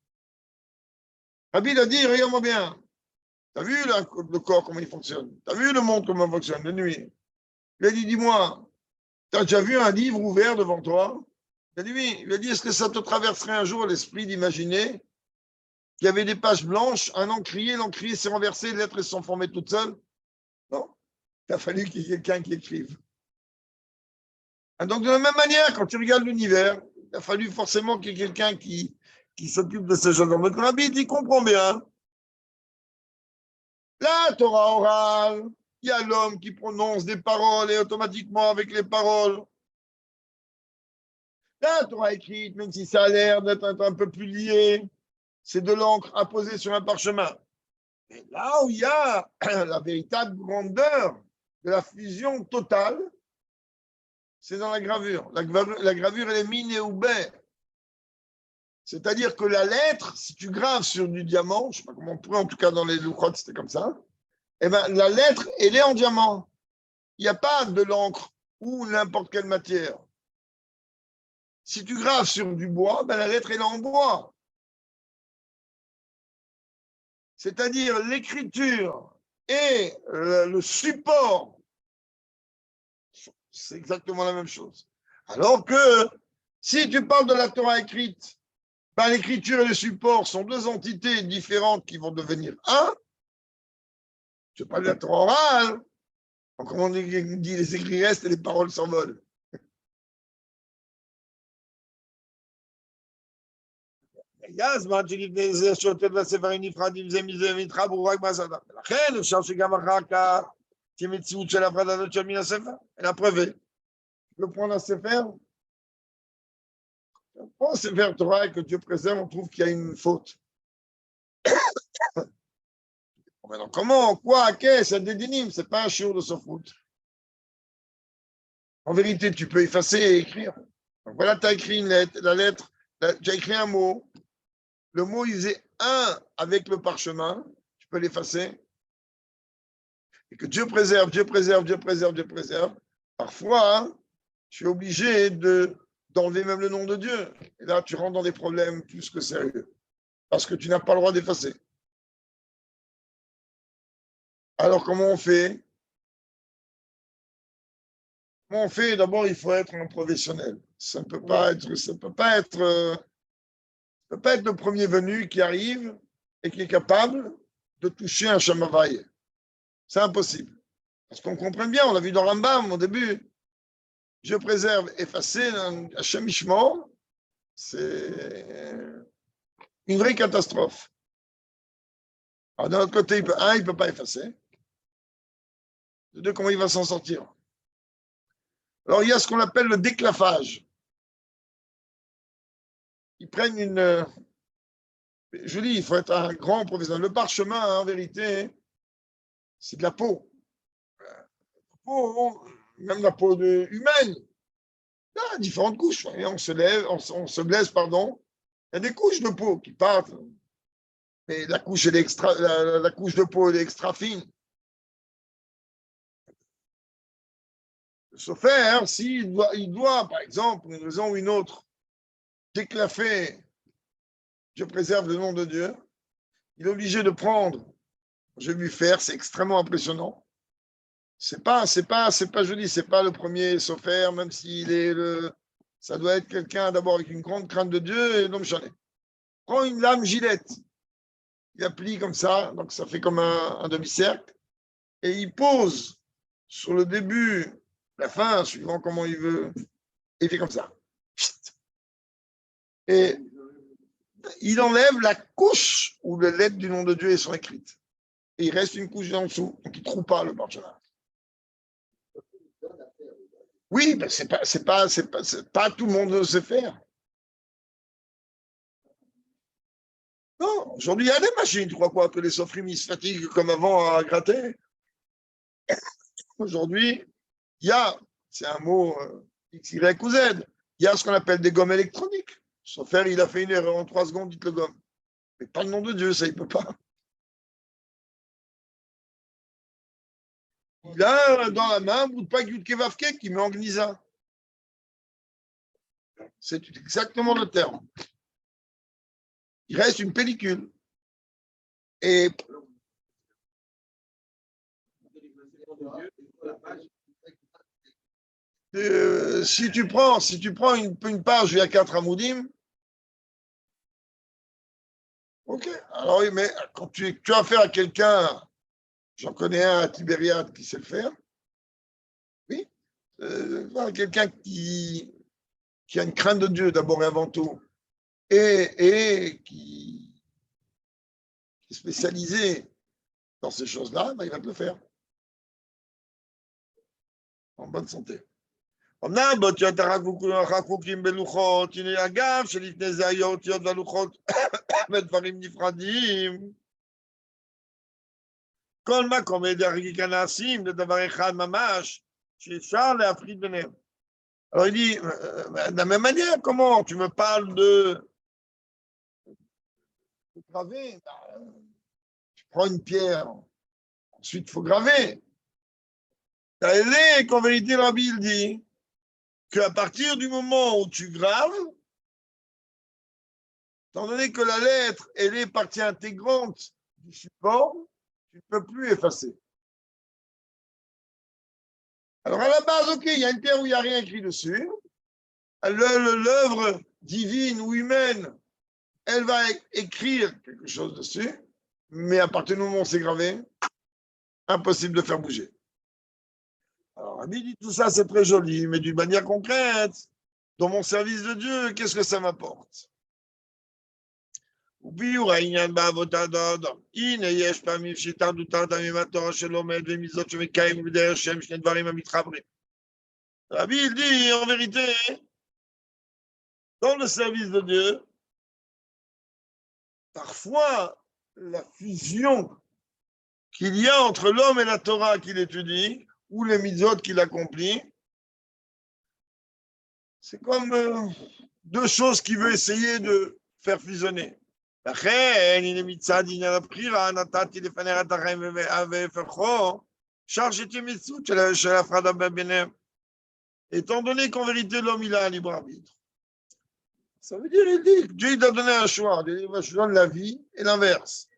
Rabbi a dit, regarde-moi bien. Tu as vu le corps, comment il fonctionne? Tu as vu le monde, comment il fonctionne, de nuit? Il a dit, dis-moi, tu as déjà vu un livre ouvert devant toi? Il a dit, oui. Il a dit, est-ce que ça te traverserait un jour l'esprit d'imaginer qu'il y avait des pages blanches, un encrier, l'encrier s'est renversé, les lettres se sont formées toutes seules? Non. Il a fallu qu'il y ait quelqu'un qui écrive. Donc, de la même manière, quand tu regardes l'univers, il a fallu forcément qu'il y ait quelqu'un qui s'occupe de ce genre de choses. Donc, Rabbi, il comprend bien. La Torah orale, il y a l'homme qui prononce des paroles et automatiquement avec les paroles. La Torah écrite, même si ça a l'air d'être un peu plus lié, c'est de l'encre à poser sur un parchemin. Et là où il y a la véritable grandeur de la fusion totale, c'est dans la gravure. La gravure, elle est minée ou baie. C'est-à-dire que la lettre, si tu graves sur du diamant, je ne sais pas comment on pourrait, en tout cas dans les louchotes, c'était comme ça, eh ben, la lettre, elle est en diamant. Il n'y a pas de l'encre ou n'importe quelle matière. Si tu graves sur du bois, ben, la lettre, elle est en bois. C'est-à-dire l'écriture et le support, c'est exactement la même chose. Alors que si tu parles de la Torah écrite, ben, l'écriture et le support sont deux entités différentes qui vont devenir un. Je parle de la Torah orale. Comme on dit, les écrits restent et les paroles s'envolent. הזמן שלפני זה שוטט בספרים נפרדים זה מזה והתחברו רק בהסתה. ולכן אפשר שגם אחר כך תהיה מציאות של הפרדה של מן הספר. אלא פרווה. Le prendre à Sefer, prends Sefer Torah et que Dieu préserve, on trouve qu'il y a une faute. Maintenant, comment, quoi, qu'est-ce, c'est des dynimes, c'est pas un shiur de Sofrout. En vérité, tu peux effacer et écrire. Donc voilà, tu as écrit une lettre, la lettre, tu as écrit un mot. Le mot, il faisait un avec le parchemin. Tu peux l'effacer. Et que Dieu préserve, Dieu préserve, Dieu préserve, Dieu préserve. Parfois, hein, je suis obligé d'enlever même le nom de Dieu. Et là, tu rentres dans des problèmes plus que sérieux. Parce que tu n'as pas le droit d'effacer. Alors, comment on fait? Comment on fait? D'abord, il faut être un professionnel. Ça ne peut pas être le premier venu qui arrive et qui est capable de toucher un chamavaï. C'est impossible. Parce qu'on comprend bien, on l'a vu dans Rambam au début. Je préserve, effacer Hachem Ishmor, c'est une vraie catastrophe. Alors, d'un autre côté, il ne peut pas effacer. De deux, comment il va s'en sortir? Alors, il y a ce qu'on appelle le déclaffage. Ils prennent une... Je dis, il faut être un grand professionnel. Le parchemin, en vérité, c'est de la peau. Même la peau humaine. Il y a différentes couches. Et on se lève, on se blesse, pardon. Il y a des couches de peau qui partent. Mais la couche, la couche de peau elle est extra fine. Sauf faire, s'il doit, par exemple, pour une raison ou une autre, déclaffer, je préserve le nom de Dieu, il est obligé de prendre, je vais lui faire, c'est extrêmement impressionnant. C'est pas, je dis, c'est pas le premier sophère, même s'il est ça doit être quelqu'un d'abord avec une grande crainte de Dieu et l'homme chalet. Prends une lame gilette, il applique comme ça, donc ça fait comme un demi-cercle, et il pose sur le début, la fin, suivant comment il veut, et il fait comme ça. Et il enlève la couche où les lettres du nom de Dieu sont écrites. Et il reste une couche en dessous, donc il ne trouve pas le parchemin. Oui, mais c'est pas tout le monde sait faire. Non, aujourd'hui, il y a des machines, tu crois quoi, que les sophrim, ils se fatiguent comme avant à gratter. Aujourd'hui, il y a, c'est un mot X, Y ou Z, il y a ce qu'on appelle des gommes électroniques. Sauf faire, il a fait une erreur en 3 secondes, dites le gomme. Mais pas le nom de Dieu, ça, il ne peut pas. Il a dans la main Boutpak Yudkevavke qui met en Gnisa. C'est exactement le terme. Il reste une pellicule. Et si tu prends une page, il y a 4 amoudim. Ok. Alors oui, mais quand tu as affaire à quelqu'un, j'en connais un à Tibériade qui sait le faire. Oui. Quelqu'un qui a une crainte de Dieu d'abord et avant tout, et qui est spécialisé dans ces choses-là, ben, il va te le faire. En bonne santé. אמנם באותיות החקוקים בלוחות, הנה אגב שלפני זה היו אותיות והלוחות בדברים נפרדים. כל מקום ידרגי כנעשים לדבר אחד ממש, שאפשר להפריד ביניהם. Alors il dit, de la même manière, comment tu me parles de graver, tu prends une pierre, ensuite il faut graver. Qu'en vérité, la Bible dit qu'à partir du moment où tu graves, étant donné que la lettre, elle est partie intégrante du support, tu ne peux plus effacer. Alors à la base, ok, il y a une pierre où il n'y a rien écrit dessus. L'œuvre divine ou humaine, elle va écrire quelque chose dessus, mais à partir du moment où c'est gravé, impossible de faire bouger. Alors, Rabbi dit tout ça, c'est très joli, mais d'une manière concrète, dans mon service de Dieu, qu'est-ce que ça m'apporte? וביאור העניין באבות האדם. הנה יש פעמים שהתאחדותם עם התורה שלומד ומזאת שמקיים בדרך שם שני דברים המתחברים. Rabbi il dit en vérité, dans le service de Dieu, parfois la fusion qu'il y a entre l'homme et la Torah qu'il étudie, ou les mitzvot qu'il accomplit, c'est comme deux choses qu'il veut essayer de faire fusionner. לכן, הנה מצד עניין הבחירה, נתתי לפניך את החיים והפכו, charge mitzvot של ההפרדה ביניהם. Étant donné qu'en vérité, l'homme, il a un libre arbitre. Ça veut dire, il dit, Dieu, il a donné un choix. Il va choisir la vie et l'inverse.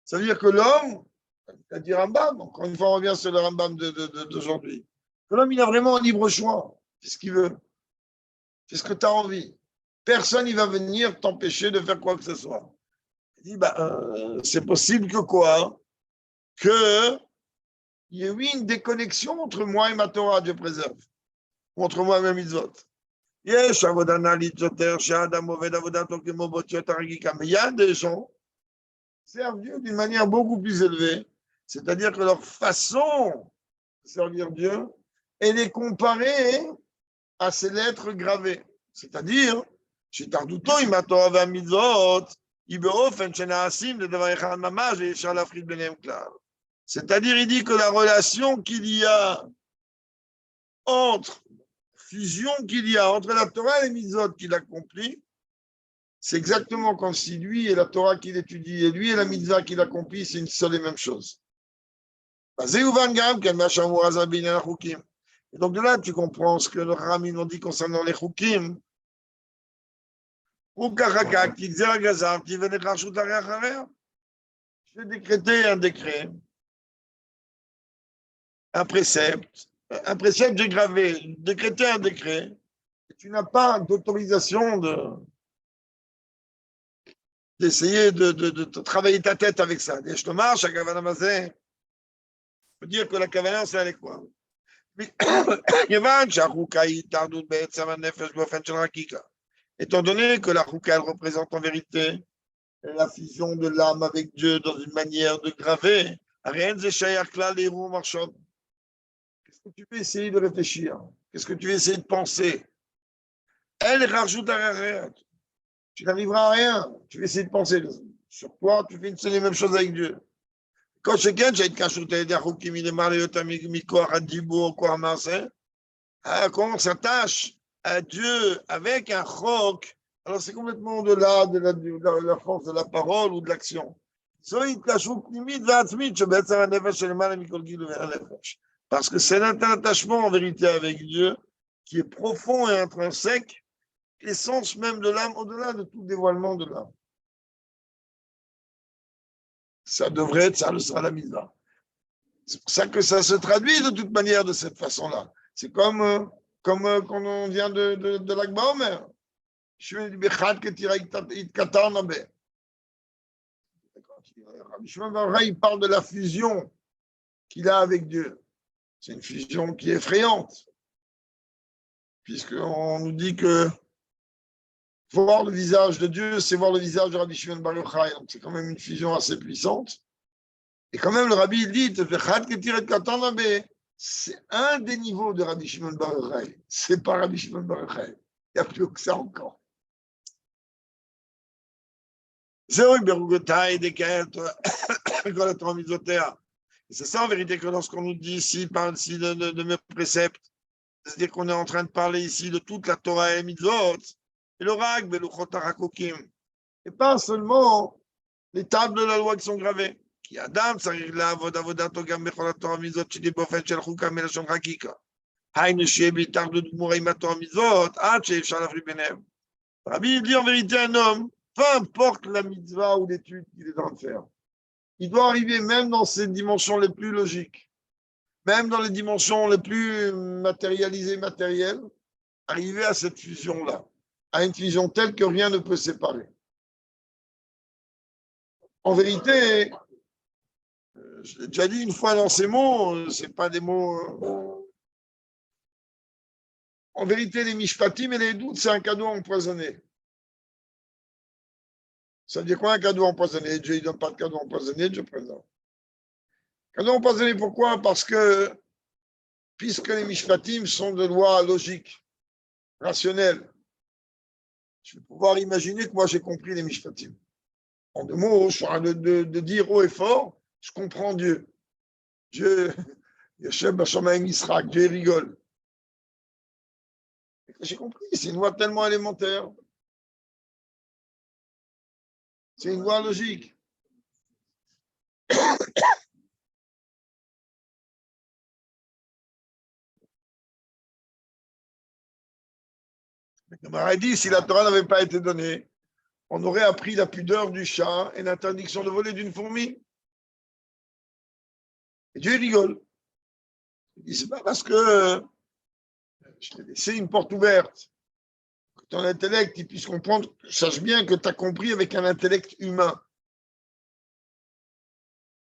Ça veut dire que l'homme, il a dit Rambam, encore une fois, on revient sur le Rambam d'aujourd'hui, que l'homme, il a vraiment un libre choix. C'est ce qu'il veut. C'est ce que tu as envie. Personne, il va venir t'empêcher de faire quoi que ce soit. Il dit, c'est possible que quoi? Que il y ait eu une déconnexion entre moi et ma Torah, Dieu préserve. Entre moi et mes mitzvot. Mais il y a des gens qui servent Dieu d'une manière beaucoup plus élevée, c'est-à-dire que leur façon de servir Dieu, elle est comparée à ces lettres gravées. C'est-à-dire, c'est-à-dire, il dit que la relation qu'il y a fusion qu'il y a entre la Torah et les mitzvot qu'il accomplit, c'est exactement comme si lui et la Torah qu'il étudie et lui et la mitzvah qu'il accomplit, c'est une seule et même chose. Et donc de là, tu comprends ce que le Rami nous dit concernant les chukim. Je vais décréter un décret, un précepte. Un précepte, j'ai gravé, décréter un décret, et tu n'as pas d'autorisation d'essayer de travailler ta tête avec ça. Je te marche, à Kavanamazé, peut dire que la Kavana, c'est avec quoi? Étant donné que la Chouka, elle représente en vérité la fusion de l'âme avec Dieu dans une manière de graver, qu'est-ce que tu veux essayer de réfléchir? Qu'est-ce que tu veux essayer de penser? Elle rajoute à rien. Tu n'arriveras à rien. Tu vas essayer de penser sur toi, tu fais une seule et même chose avec Dieu. Quand chacun, j'ai une cachoute à dire qui m'est marlé au tamikor à Dibou, quoi à Marseille, quand on s'attache à Dieu avec un chok, Alors c'est complètement au-delà de la force de la parole ou de l'action. Parce que c'est un attachement en vérité avec Dieu qui est profond et intrinsèque, l'essence même de l'âme, au-delà de tout dévoilement de l'âme. Ça devrait être, ça le sera la mitzvah. C'est pour ça que ça se traduit de toute manière de cette façon-là. C'est comme quand on vient de l'Akba Omer. Il parle de la fusion qu'il a avec Dieu. C'est une fusion qui est effrayante, puisqu'on nous dit que voir le visage de Dieu, c'est voir le visage de Rabbi Shimon Bar Yochai. Donc c'est quand même une fusion assez puissante. Et quand même, le Rabbi il dit, c'est un des niveaux de Rabbi Shimon Bar Yochai. C'est pas Rabbi Shimon Bar Yochai. Il n'y a plus que ça encore. C'est ça en vérité que lorsqu'on nous dit ici, parle ici de mes préceptes, c'est-à-dire qu'on est en train de parler ici de toute la Torah et les mitzvot, et le rag, et pas seulement les tables de la loi qui sont gravées. כי אדם צריך לעבוד עבודתו גם בכל התורה ומצוות שלי באופן של חוקה מלשון חקיקה. היינו שיהיה בהתאחדות גמורה עם התורה ומצוות עד שאפשר להפריד ביניהם. Rabbi dit en vérité un homme, peu importe la mitzvah ou l'étude qu'il est en train de faire, il doit arriver même dans ces dimensions les plus logiques, même dans les dimensions les plus matérialisées, matérielles, arriver à cette fusion-là, à une fusion telle que rien ne peut séparer. En vérité, je l'ai déjà dit une fois dans ces mots, ce n'est pas des mots. En vérité, les mishpatim et les doutes, c'est un cadeau empoisonné. Ça veut dire quoi un cadeau empoisonné? Dieu ne donne pas de cadeau empoisonné, Dieu présente. Cadeau empoisonné, pourquoi? Parce que, puisque les mishpatim sont de lois logiques, rationnelles, je vais pouvoir imaginer que moi j'ai compris les mishpatim. En deux mots, je suis en train de dire haut et fort, je comprends Dieu. Dieu, Yoshem Bashamayim Yisrak, Dieu rigole. J'ai compris, c'est une loi tellement élémentaire. C'est une loi logique. Le Gemara dit, si la Torah n'avait pas été donnée, on aurait appris la pudeur du chat et l'interdiction de voler d'une fourmi. Et Dieu rigole. Il dit, c'est pas parce que je t'ai laissé une porte ouverte, que ton intellect il puisse comprendre, sache bien que tu as compris avec un intellect humain.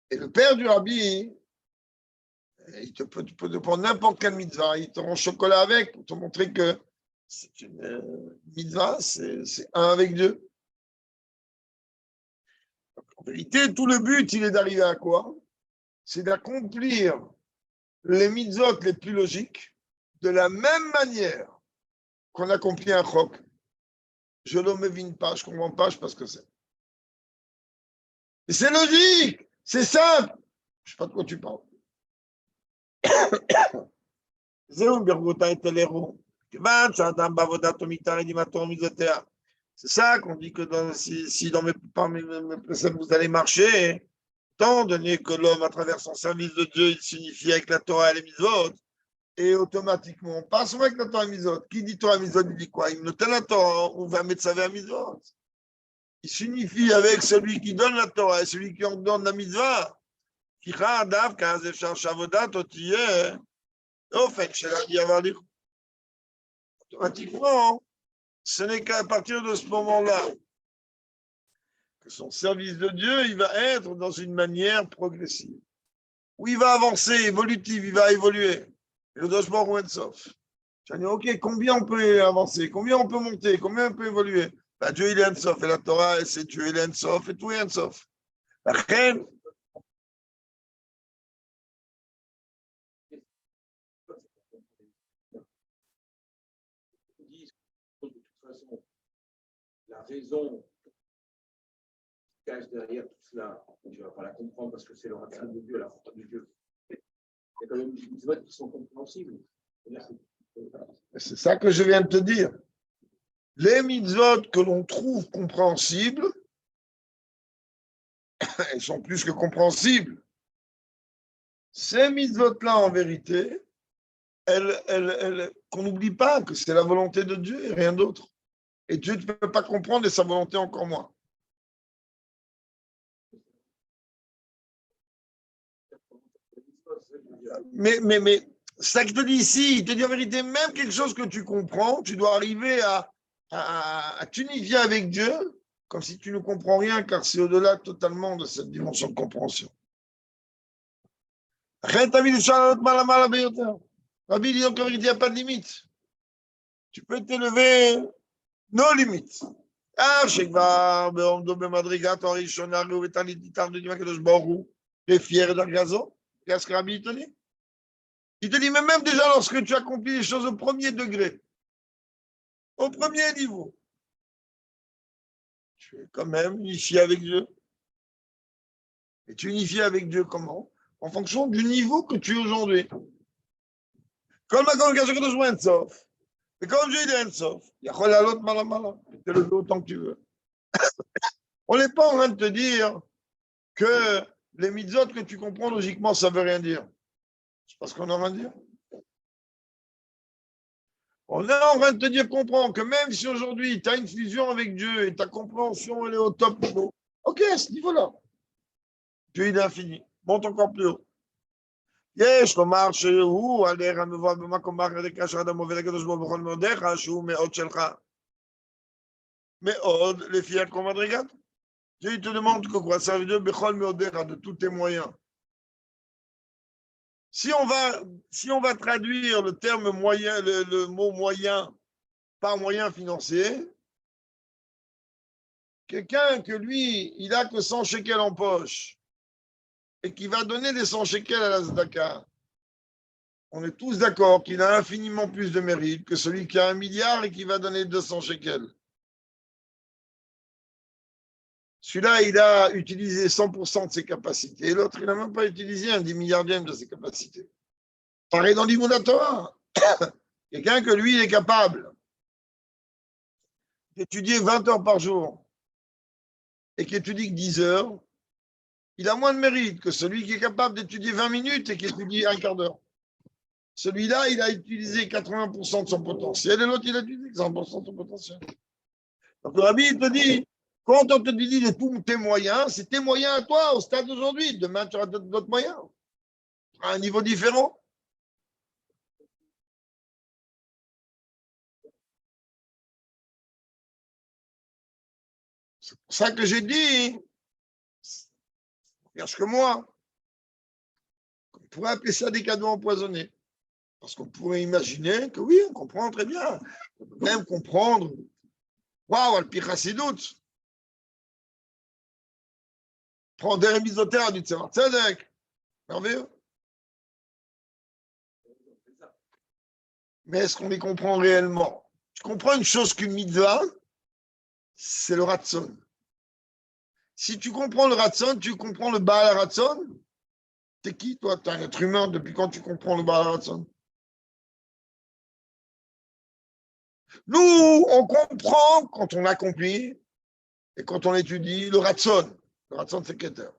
Et le père du rabbi, il peut te prendre n'importe quelle mitzvah, il te rend chocolat avec pour te montrer que c'est une mitzvah, c'est un avec Dieu. En vérité, tout le but, il est d'arriver à quoi? C'est d'accomplir les mitzvot les plus logiques de la même manière qu'on accomplit un chok. Je ne me vine pas, je ne comprends pas, je ne sais pas ce que c'est. Mais c'est logique, c'est simple. Je ne sais pas de quoi tu parles. C'est ça qu'on dit que si dans parmi mes préceptes vous allez marcher, tant donné que l'homme, à travers son service de Dieu, il s'unifie avec la Torah et les mitzvot, et automatiquement, pas seulement avec la Torah et les mitzvot. Qui dit Torah et mitzvot, il dit quoi? Il note la Torah, on va mettre sa vie à mitzvot. Il s'unifie avec celui qui donne la Torah et celui qui en donne la mitzvah. Automatiquement, ce n'est qu'à partir de ce moment-là que son service de Dieu, il va être dans une manière progressive. Où il va avancer, évolutive, il va évoluer. Et le Doshbor ou Ensof. Je dis, ok, combien on peut avancer? Combien on peut monter? Combien on peut évoluer? Ben, Dieu, il est Ensof. Et la Torah, c'est Dieu, il est Ensof. Et tout est Ensof. La reine. La raison qui cache derrière tout cela, tu ne vas pas la comprendre parce que c'est le racine de Dieu, la force de Dieu. Il y a quand même des votes qui sont compréhensibles. C'est ça que je viens de te dire. Les mitzvot que l'on trouve compréhensibles, elles sont plus que compréhensibles. Ces mitzvot-là, en vérité, qu'on n'oublie pas que c'est la volonté de Dieu et rien d'autre. Et Dieu ne peut pas comprendre et sa volonté encore moins. Mais c'est ça que je te dis ici, il te dit en vérité, même quelque chose que tu comprends, tu dois arriver à t'unifier avec Dieu, comme si tu ne comprends rien, car c'est au-delà totalement de cette dimension de compréhension. Rabbi dit donc en vérité, il n'y a pas de limite. Tu peux t'élever nos limites. שכבר בעומדו במדרגת הראשונה ובתענית התאחדות עם הקדוש ברוך הוא לפי דרגתו, qu'est-ce que Rabbi te dit? Il te dit, mais même déjà lorsque tu accomplis les choses au premier degré, au premier niveau, tu es quand même unifié avec Dieu. Et tu es unifié avec Dieu comment? En fonction du niveau que tu es aujourd'hui. Comme la congregation que tu sauf. Et comme Dieu est sauf, il y a l'autre malama. Tu le fais autant que tu veux. On n'est pas en train de te dire que les mitzvot que tu comprends logiquement, ça ne veut rien dire. C'est parce qu'on a rien à dire. On est en train de te dire, comprends que même si aujourd'hui tu as une fusion avec Dieu et ta compréhension elle est au top niveau, ok, à ce niveau-là, Dieu il est infini, monte encore plus haut. יש לומר שהוא עליך מבוא במקום אחר כאשר אדם עובד הקדוש ברוך הוא מאודיך שהוא מאוד שלך. מאוד לפי הכל מדרגת. Dieu te demande que quoi? Ça veut dire bechol meodecha, de tous tes moyens. Si on va traduire le terme moyen, le mot moyen par moyen financier, quelqu'un que lui, il a que 100 shekels en poche et qui va donner les 100 shekels à la Zdaka, on est tous d'accord qu'il a infiniment plus de mérite que celui qui a 1 milliard et qui va donner 200 shekels. Celui-là, il a utilisé 100% de ses capacités et l'autre, il n'a même pas utilisé un 10 milliardième de ses capacités. Pareil dans l'Imouna Torah. Quelqu'un que lui, il est capable d'étudier 20 heures par jour et qui étudie que 10 heures, il a moins de mérite que celui qui est capable d'étudier 20 minutes et qui étudie un quart d'heure. Celui-là, il a utilisé 80% de son potentiel et l'autre, il a utilisé 100% de son potentiel. Donc le Rabbi, il te dit, quand on te dit de tous tes moyens, c'est tes moyens à toi au stade d'aujourd'hui. Demain, tu auras d'autres moyens à un niveau différent. C'est pour ça que j'ai dit, regarde que moi, on pourrait appeler ça des cadeaux empoisonnés. Parce qu'on pourrait imaginer que oui, on comprend très bien. On peut même comprendre, waouh, le pire doute. Prendre des misotaires du Tzemar Tzedek. Merveilleux. Mais est-ce qu'on les comprend réellement? Tu comprends une chose qu'une mitzvah, c'est le ratson. Si tu comprends le ratson, tu comprends le Baal Ratson. T'es qui, toi? T'es un être humain. Depuis quand tu comprends le Baal Ratson? Nous, on comprend quand on accomplit et quand on étudie le ratson. Le ratson, c'est Keter.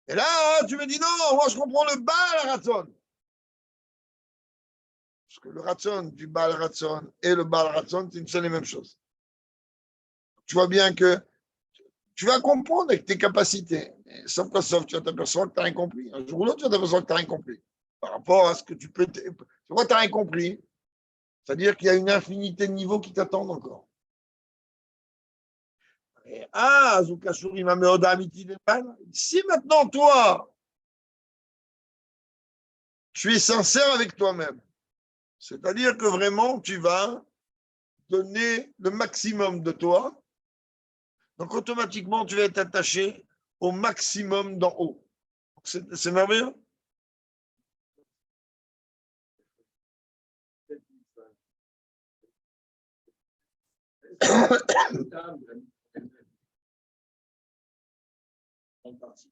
Et là, tu me dis non, moi je comprends le Baal Ratson. Parce que le ratson du Baal Ratson et le Baal Ratson, c'est une seule et même chose. Tu vois bien que tu vas comprendre avec tes capacités. Sauf que sauf, tu vas t'apercevoir que tu n'as rien compris. Un jour ou l'autre, tu vas t'apercevoir que tu n'as rien compris. Par rapport à ce que tu peux. Tu vois, tu n'as rien compris. C'est-à-dire qu'il y a une infinité de niveaux qui t'attendent encore. Si maintenant, toi, tu es sincère avec toi-même, c'est-à-dire que vraiment, tu vas donner le maximum de toi, donc automatiquement, tu vas être attaché au maximum d'en haut. C'est merveilleux. En partie,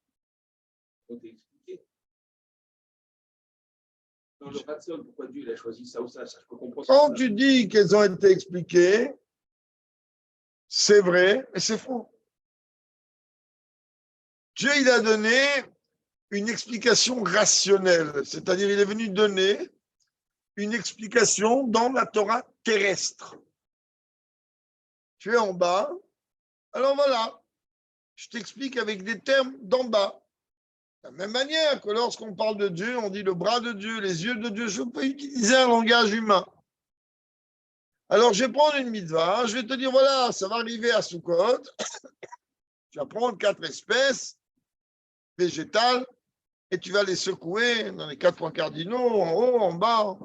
on t'a expliqué. Dans le Ratson, pourquoi Dieu il a choisi ça ou ça, je peux comprendre. Quand tu dis qu'elles ont été expliquées, c'est vrai, mais c'est faux. Dieu, il a donné une explication rationnelle, c'est-à-dire il est venu donner une explication dans la Torah terrestre. Tu es en bas, alors voilà, je t'explique avec des termes d'en bas. De la même manière que lorsqu'on parle de Dieu, on dit le bras de Dieu, les yeux de Dieu, je peux utiliser un langage humain. Alors, je vais prendre une mitzvah, je vais te dire, voilà, ça va arriver à Sukkot, tu vas prendre 4 espèces végétales et tu vas les secouer dans les 4 points cardinaux, en haut, en bas.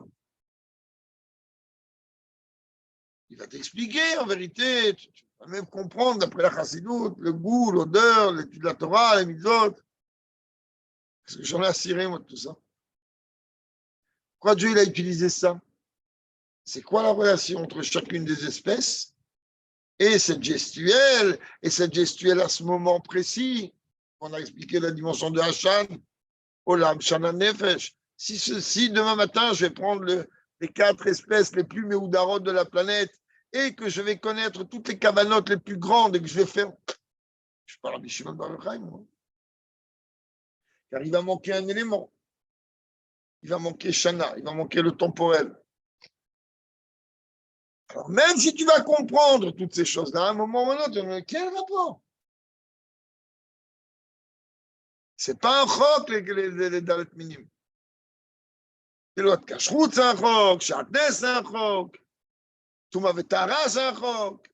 Il va t'expliquer, en vérité, tu vas même comprendre, d'après la chassidoute, le goût, l'odeur, l'étude de la Torah, les mitzvot. Parce que j'en ai assuré, moi, de tout ça. Pourquoi Dieu il a utilisé ça? C'est quoi la relation entre chacune des espèces et cette gestuelle à ce moment précis? On a expliqué la dimension de Hachan, Olam, Shana Nefesh. Si demain matin, je vais prendre les 4 espèces les plus méoudarotes de la planète et que je vais connaître toutes les cavanotes les plus grandes et que je vais faire. Je parle de Shimon Bar Yochai, moi. Car il va manquer un élément. Il va manquer Shana, il va manquer le temporel. Alors, même si tu vas comprendre toutes ces choses-là, à un moment ou à un autre, tu vas dire, quel rapport? C'est pas un chok, les dalet minimes. C'est l'autre kashrut, c'est un chok, shatnes, c'est un chok, touma vetara, c'est un chok.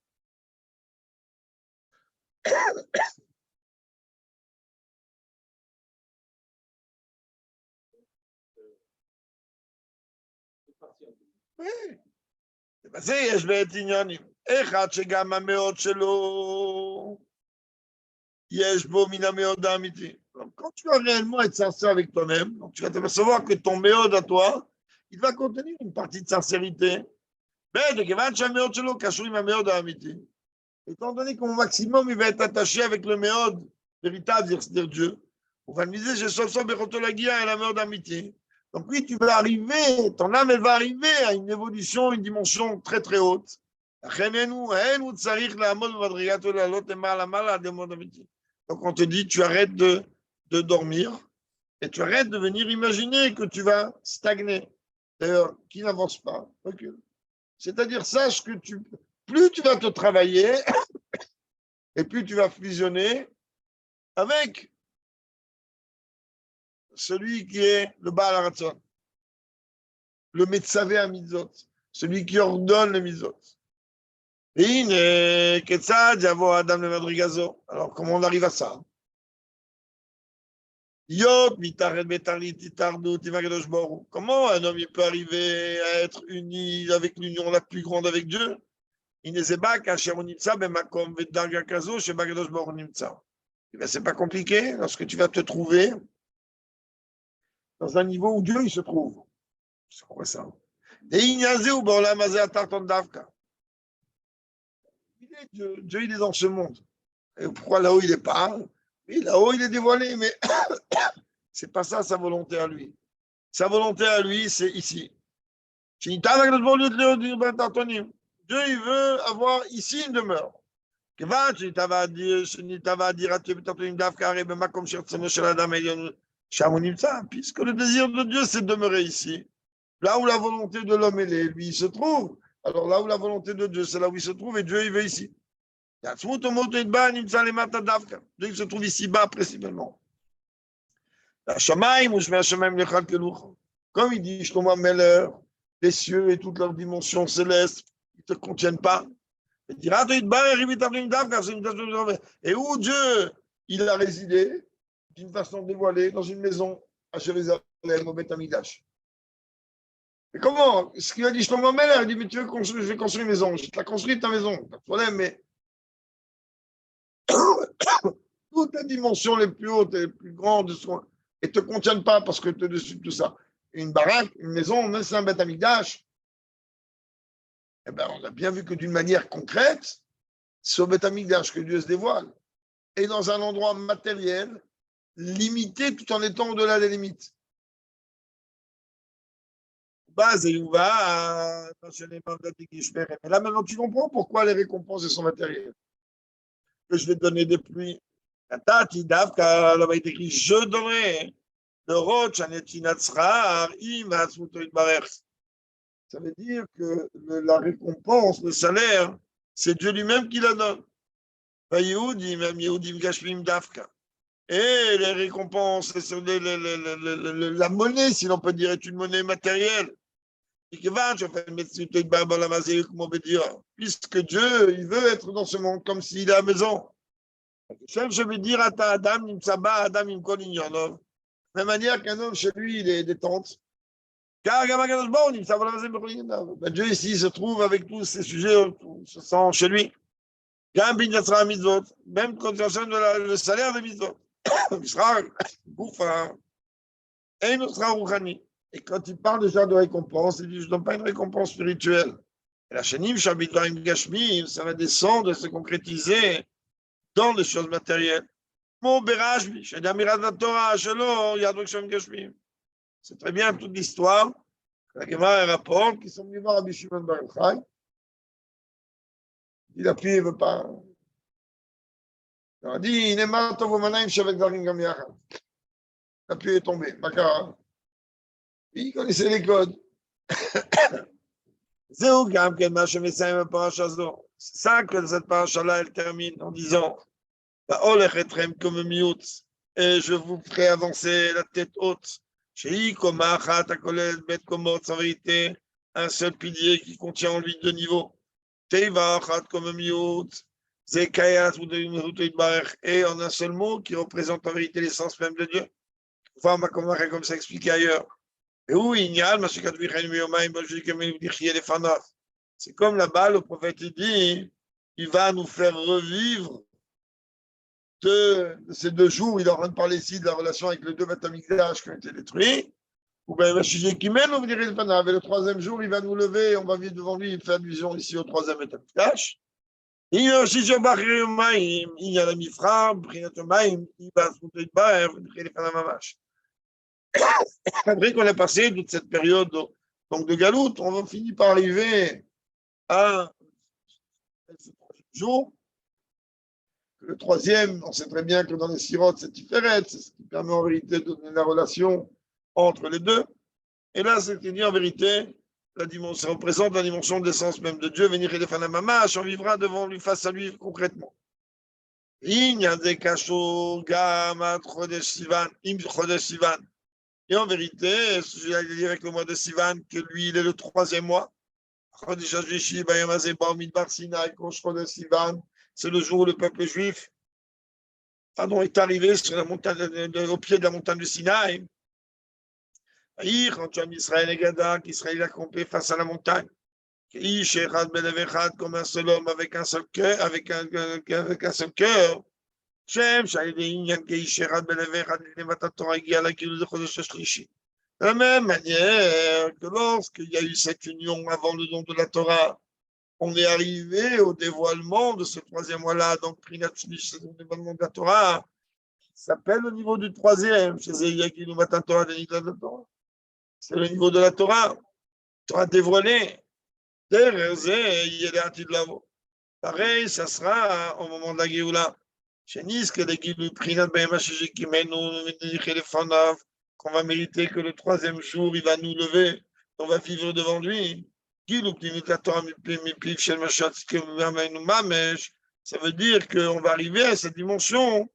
Oui. זה יש בעת עניינים. אחד שגם המאות שלו, יש בו מן המאוד האמיתי. Quand tu vas réellement être sincère avec toi-même, donc tu vas t'apercevoir que ton méode à toi, il va contenir une partie de sincérité. וכיוון שהמאוד שלו קשור עם המאוד האמיתי, étant donné que mon maximum, il va être attaché avec le méode véritable, c'est-à-dire Dieu, on va me dire, j'ai seulement Berotolagia et la méode amitié. Donc oui, tu vas arriver, ton âme, elle va arriver à une évolution, une dimension très très haute. Donc on te dit, tu arrêtes de dormir et tu arrêtes de venir imaginer que tu vas stagner. D'ailleurs, qui n'avance pas, recule. C'est-à-dire, sache que plus tu vas te travailler et plus tu vas fusionner avec celui qui est le Baal Haratzon, le Metzavé à Mitzot, celui qui ordonne les Mitzot. Et alors, comment on arrive à ça? Comment un homme il peut arriver à être uni avec l'union la plus grande avec Dieu? C'est pas compliqué lorsque tu vas te trouver dans un niveau où Dieu il se trouve. C'est quoi ça? Dieu, il est dans ce monde. Et pourquoi là-haut, il n'est pas? Oui, là-haut, il est dévoilé, mais c'est pas ça sa volonté à lui. Sa volonté à lui, c'est ici. Dieu, il veut avoir ici une demeure. Puisque le désir de Dieu, c'est de demeurer ici. Là où la volonté de l'homme, lui, il se trouve. Alors là où la volonté de Dieu, c'est là où il se trouve, et Dieu, il veut ici. Dieu, il se trouve ici-bas, précisément. Comme il dit, Shlomo Meller, les cieux et toutes leurs dimensions célestes, ils ne te contiennent pas. Et où Dieu, il a résidé, d'une façon dévoilée, dans une maison à Jérusalem, au Beth Amikdash. Mais comment? Ce qu'il a dit Shlomo Meller, il dit, mais tu veux construire, je vais construire une maison. Je te la construis ta maison, pas de problème, mais toutes les dimensions les plus hautes et les plus grandes et ne te contiennent pas parce que tu es dessus de tout ça. Une baraque, une maison, même si c'est un Beth Amikdash, eh ben, on a bien vu que d'une manière concrète, c'est au Beth Amikdash que Dieu se dévoile. Et dans un endroit matériel, limité tout en étant au-delà des limites. Base et Yuva, mais là maintenant tu comprends pourquoi les récompenses sont matérielles. Que je vais donner des pluies. Tati Davka, là-bas il est écrit je donnerai le roch anetinatzrar imatzmuto itbarech. Ça veut dire que la récompense, le salaire, c'est Dieu lui-même qui la donne. Et les récompenses, la monnaie, si l'on peut dire, est une monnaie matérielle. Puisque Dieu, il veut être dans ce monde comme s'il est à la maison. Je vais dire à ta Adam, Adam, de la même manière qu'un homme chez lui, il est détente. Car Dieu ici se trouve avec tous ces sujets, se sent chez lui. Même quand il concerne le salaire de mitzvot. Il sera bouffin. Et il sera rouhani. Et quand il parle déjà de récompense, il dit je ne donne pas une récompense spirituelle. Et la chenim, shabitvarim gashmim, ça va descendre et se concrétiser dans les choses matérielles. Mon berajmi, chez l'amirat de la Torah, shelo, yadok shem gashmim. C'est très bien toute l'histoire. La Gemara rapporte qu'ils sont venus voir Rabbi Shimon bar Yochai. Il a pris, il ne veut pas. Il a dit, la pluie est tombée. Il connaissait les codes. C'est ça que cette paracha-là, elle termine en disant et je vous ferai avancer la tête haute. En vérité, un seul pilier qui contient en lui deux niveaux. Et en un seul mot qui représente en vérité l'essence même de Dieu. Comme ça expliqué ailleurs. C'est comme là-bas, le prophète dit, il va nous faire revivre de ces 2 jours. Il est en train de parler ici de la relation avec les 2 Beth Amikdash qui ont été détruits. Ou bien, le 3e jour, il va nous lever, on va vivre devant lui, il fait allusion ici au 3e Beth Amikdash. Il y a la mifra, après qu'on a passé toute cette période donc de galoute, on va finir par arriver à ce 3e jour. Le 3e, on sait très bien que dans les sirotes, c'est différent, c'est ce qui permet en vérité de donner la relation entre les deux. Et là, c'est dit en vérité, ça représente la dimension de l'essence même de Dieu, venir et les mamash, on vivra devant lui, face à lui concrètement. Et en vérité, je vais dire avec le mois de Sivan, que lui, il est le 3e mois. C'est le jour où le peuple juif est arrivé sur la montagne, au pied de la montagne du Sinaï. Quand Israël et Gada, qu'Israël a campé face à la montagne, comme un seul homme avec un seul cœur, avec un seul cœur. De la même manière que lorsqu'il y a eu cette union avant le don de la Torah, on est arrivé au dévoilement de ce 3e mois-là, donc Prinatzmish, c'est le dévoilement de la Torah, qui s'appelle au niveau du 3e, c'est le niveau de la Torah, Torah dévoilée. Pareil, ça sera au moment de la Géoula. Qu'on va mériter que le 3e jour, il va nous lever, on va vivre devant lui. Ça veut dire qu'on va arriver à cette dimension,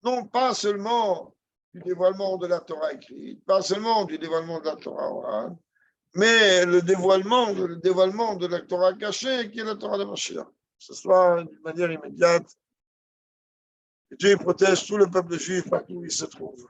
non pas seulement du dévoilement de la Torah écrite, pas seulement du dévoilement de la Torah orale, mais le dévoilement de la Torah cachée, qui est la Torah de Mashiach. Que ce soit d'une manière immédiate. Que Dieu protège tout le peuple juif partout où il se trouve.